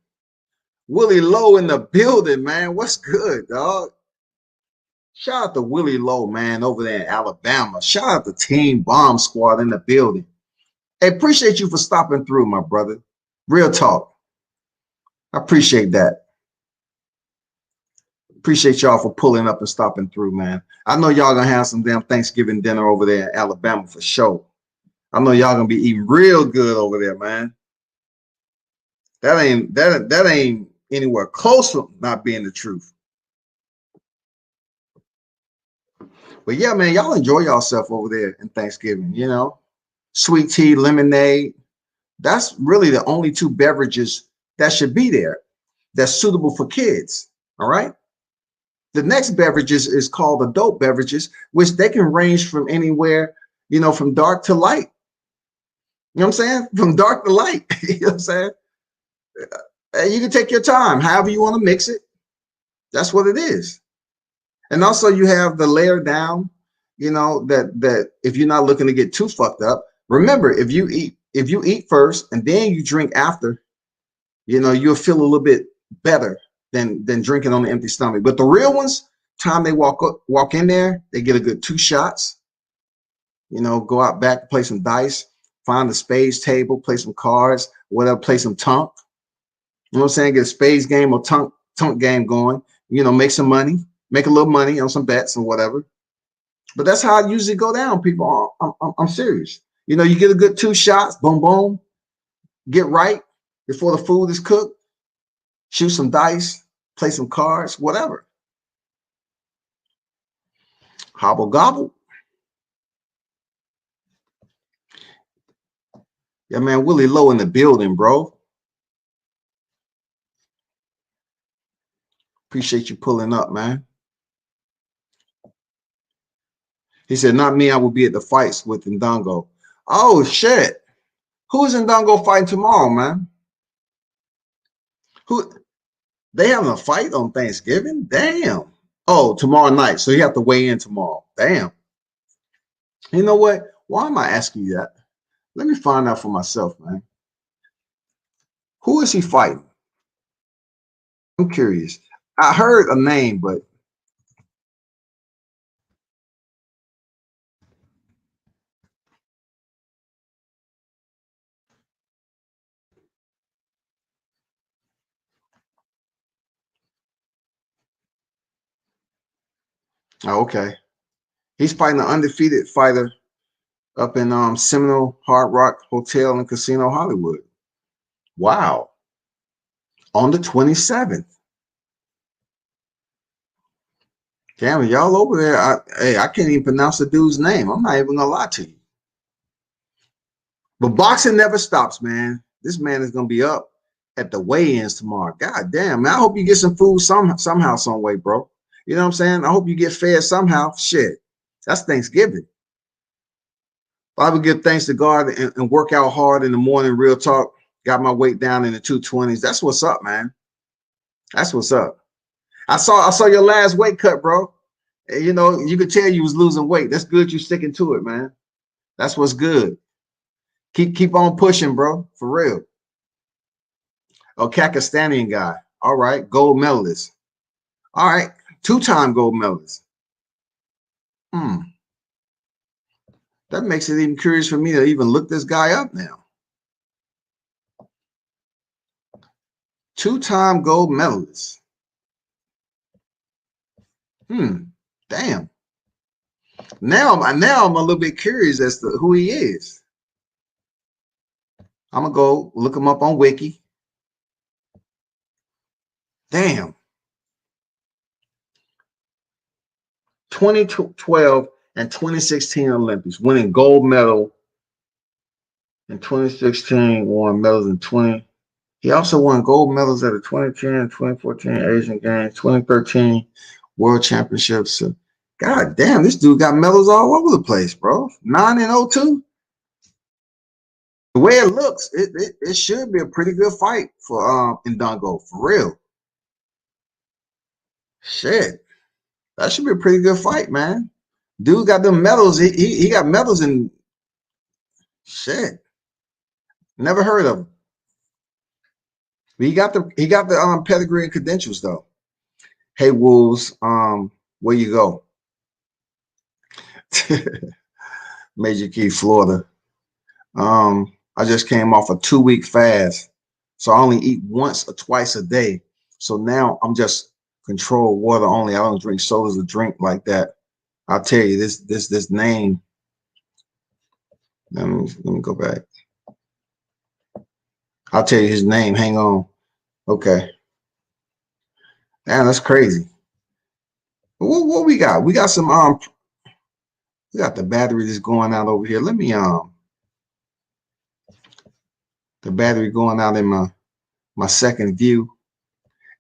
Willie Lowe in the building, man. What's good, dog? Shout out to Willie Lowe, man, over there in Alabama. Shout out to Team Bomb Squad in the building. Hey, appreciate you for stopping through, my brother. Real talk. I appreciate that. Appreciate y'all for pulling up and stopping through, man. I know y'all gonna have some damn Thanksgiving dinner over there in Alabama for sure. I know y'all gonna be eating real good over there, man. That ain't anywhere close to not being the truth. But yeah, man, y'all enjoy yourself over there in Thanksgiving, you know. Sweet tea, lemonade. That's really the only two beverages that should be there that's suitable for kids. All right. The next beverages is called adult beverages, which they can range from anywhere, you know, from dark to light. You know what I'm saying? From dark to light. You know what I'm saying? You can take your time, however you want to mix it. That's what it is. And also you have the layer down, you know, that if you're not looking to get too fucked up, remember, if you eat first and then you drink after, you know, you'll feel a little bit better than drinking on an empty stomach. But the real ones, time they walk in there, they get a good 2 shots, you know, go out back, play some dice, find a spades table, play some cards, whatever, play some tunk. You know what I'm saying? Get a spades game or tunk game going, you know, make some money, make a little money on some bets and whatever. But that's how it usually go down, people. I'm serious. You know, you get a good 2 shots, boom, boom, get right before the food is cooked, shoot some dice, play some cards, whatever. Hobble gobble. Yeah, man, Willie Lowe in the building, bro. Appreciate you pulling up, man. He said, not me, I will be at the fights with Ndongo. Oh, shit. Who's Ndongo fighting tomorrow, man? Who? They having a fight on Thanksgiving? Damn. Oh, tomorrow night. So you have to weigh in tomorrow. Damn. You know what? Why am I asking you that? Let me find out for myself, man. Who is he fighting? I'm curious. I heard a name, but oh, okay. He's fighting an undefeated fighter up in Seminole Hard Rock Hotel and Casino Hollywood. Wow. On the 27th. Damn, y'all over there. I can't even pronounce the dude's name. I'm not even gonna lie to you. But boxing never stops, man. This man is gonna be up at the weigh-ins tomorrow. God damn, man. I hope you get some food somehow, some way, bro. You know what I'm saying? I hope you get fed somehow. Shit. That's Thanksgiving. I would give thanks to God and work out hard in the morning, real talk. Got my weight down in the 220s. That's what's up, man. That's what's up. I saw your last weight cut, bro. And, you know, you could tell you was losing weight. That's good. You sticking to it, man. That's what's good. Keep on pushing, bro. For real. Oh, Kakistanian guy. All right. Gold medalist. All right, two-time gold medalist. That makes it even curious for me to even look this guy up now. Two-time gold medalist. Damn. Now I'm a little bit curious as to who he is. I'm gonna go look him up on Wiki. Damn. 2012 and 2016 Olympics, winning gold medal in 2016, won medals in 20. He also won gold medals at the 2010, 2014 Asian Games, 2013 World Championships. God damn, this dude got medals all over the place, bro. 9 and 02. The way it looks, it should be a pretty good fight for Ndongo, for real. Shit. That should be a pretty good fight, man. Dude got them medals. He got medals in shit. Never heard of him. But he got the pedigree and credentials though. Hey Wolves, where you go? Major Key, Florida. I just came off a 2-week fast, so I only eat once or twice a day. So now I'm just controlled water only. I don't drink sodas or drink like that. I'll tell you this name. Let me go back. I'll tell you his name. Hang on. Okay. Man, that's crazy. What we got? We got some we got the battery that's going out over here. Let me the battery going out in my second view.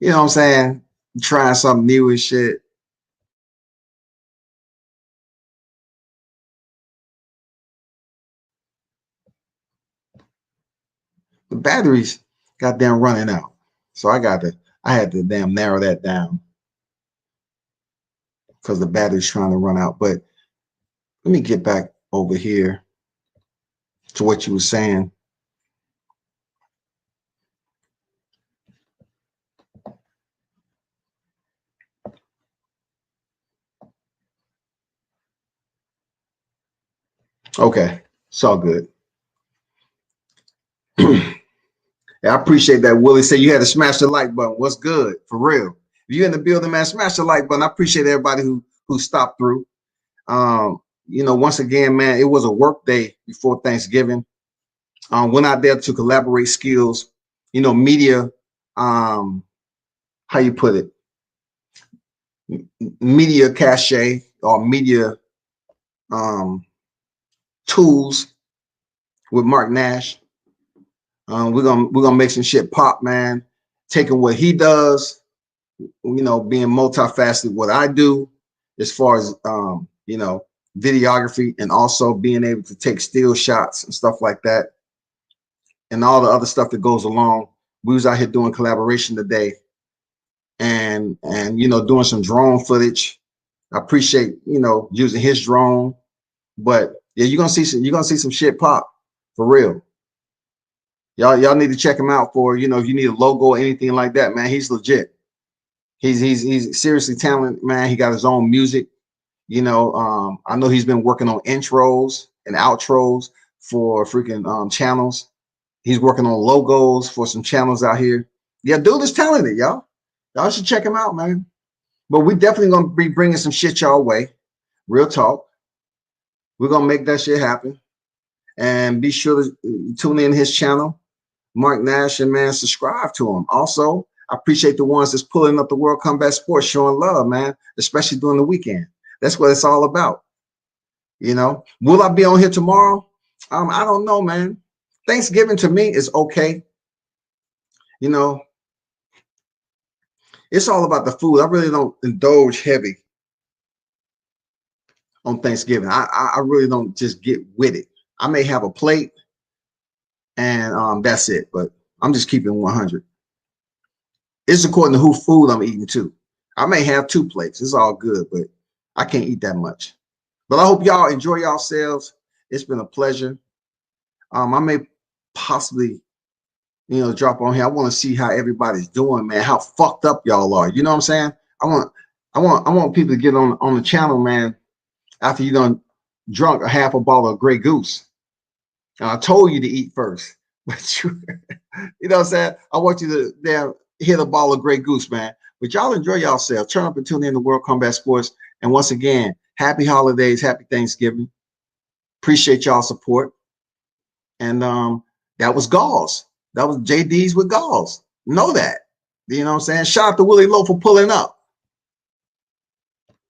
You know what I'm saying? Trying something new and shit. The batteries goddamn running out. So I had to damn narrow that down because the battery's trying to run out. But let me get back over here to what you were saying. Okay, it's all good. I appreciate that, Willie. Said you had to smash the like button. What's good? For real. If you're in the building, man, smash the like button. I appreciate everybody who stopped through. Once again, man, it was a work day before Thanksgiving. Went out there to collaborate skills, media, how you put it, media cachet or media tools with Mark Nash. We're gonna make some shit pop, man. Taking what he does, being multifaceted, what I do, as far as videography, and also being able to take still shots and stuff like that, and all the other stuff that goes along. We was out here doing collaboration today, and doing some drone footage. I appreciate using his drone, but yeah, you're gonna see some shit pop for real. Y'all need to check him out for if you need a logo or anything like that, man. He's legit. He's seriously talented, man. He got his own music. I know he's been working on intros and outros for freaking channels. He's working on logos for some channels out here. Yeah, dude is talented, y'all. Y'all should check him out, man. But we definitely gonna be bringing some shit y'all way. Real talk. We're gonna make that shit happen. And be sure to tune in his channel, Mark Nash, and man, subscribe to him. Also, I appreciate the ones that's pulling up the World Combat Sports, showing love, man, especially during the weekend. That's what it's all about. Will I be on here tomorrow? I don't know, man. Thanksgiving to me is okay. It's all about the food. I really don't indulge heavy on Thanksgiving. I really don't just get with it. I may have a plate and that's it, but I'm just keeping 100. It's according to who food I'm eating too. I may have 2 plates. It's all good, but I can't eat that much. But I hope y'all enjoy yourselves. It's been a pleasure. I may possibly, drop on here. I want to see how everybody's doing, man. How fucked up y'all are. You know what I'm saying? I want people to get on the channel, man, after you done drunk a half a bottle of Grey Goose. And I told you to eat first, but you know what I'm saying? I want you to damn hit a bottle of Grey Goose, man. But y'all enjoy yourself. Turn up and tune in to World Combat Sports. And once again, happy holidays, happy Thanksgiving. Appreciate y'all support. And that was Gauls. That was JD's with Gauls. Know that. You know what I'm saying? Shout out to Willie Lowe for pulling up.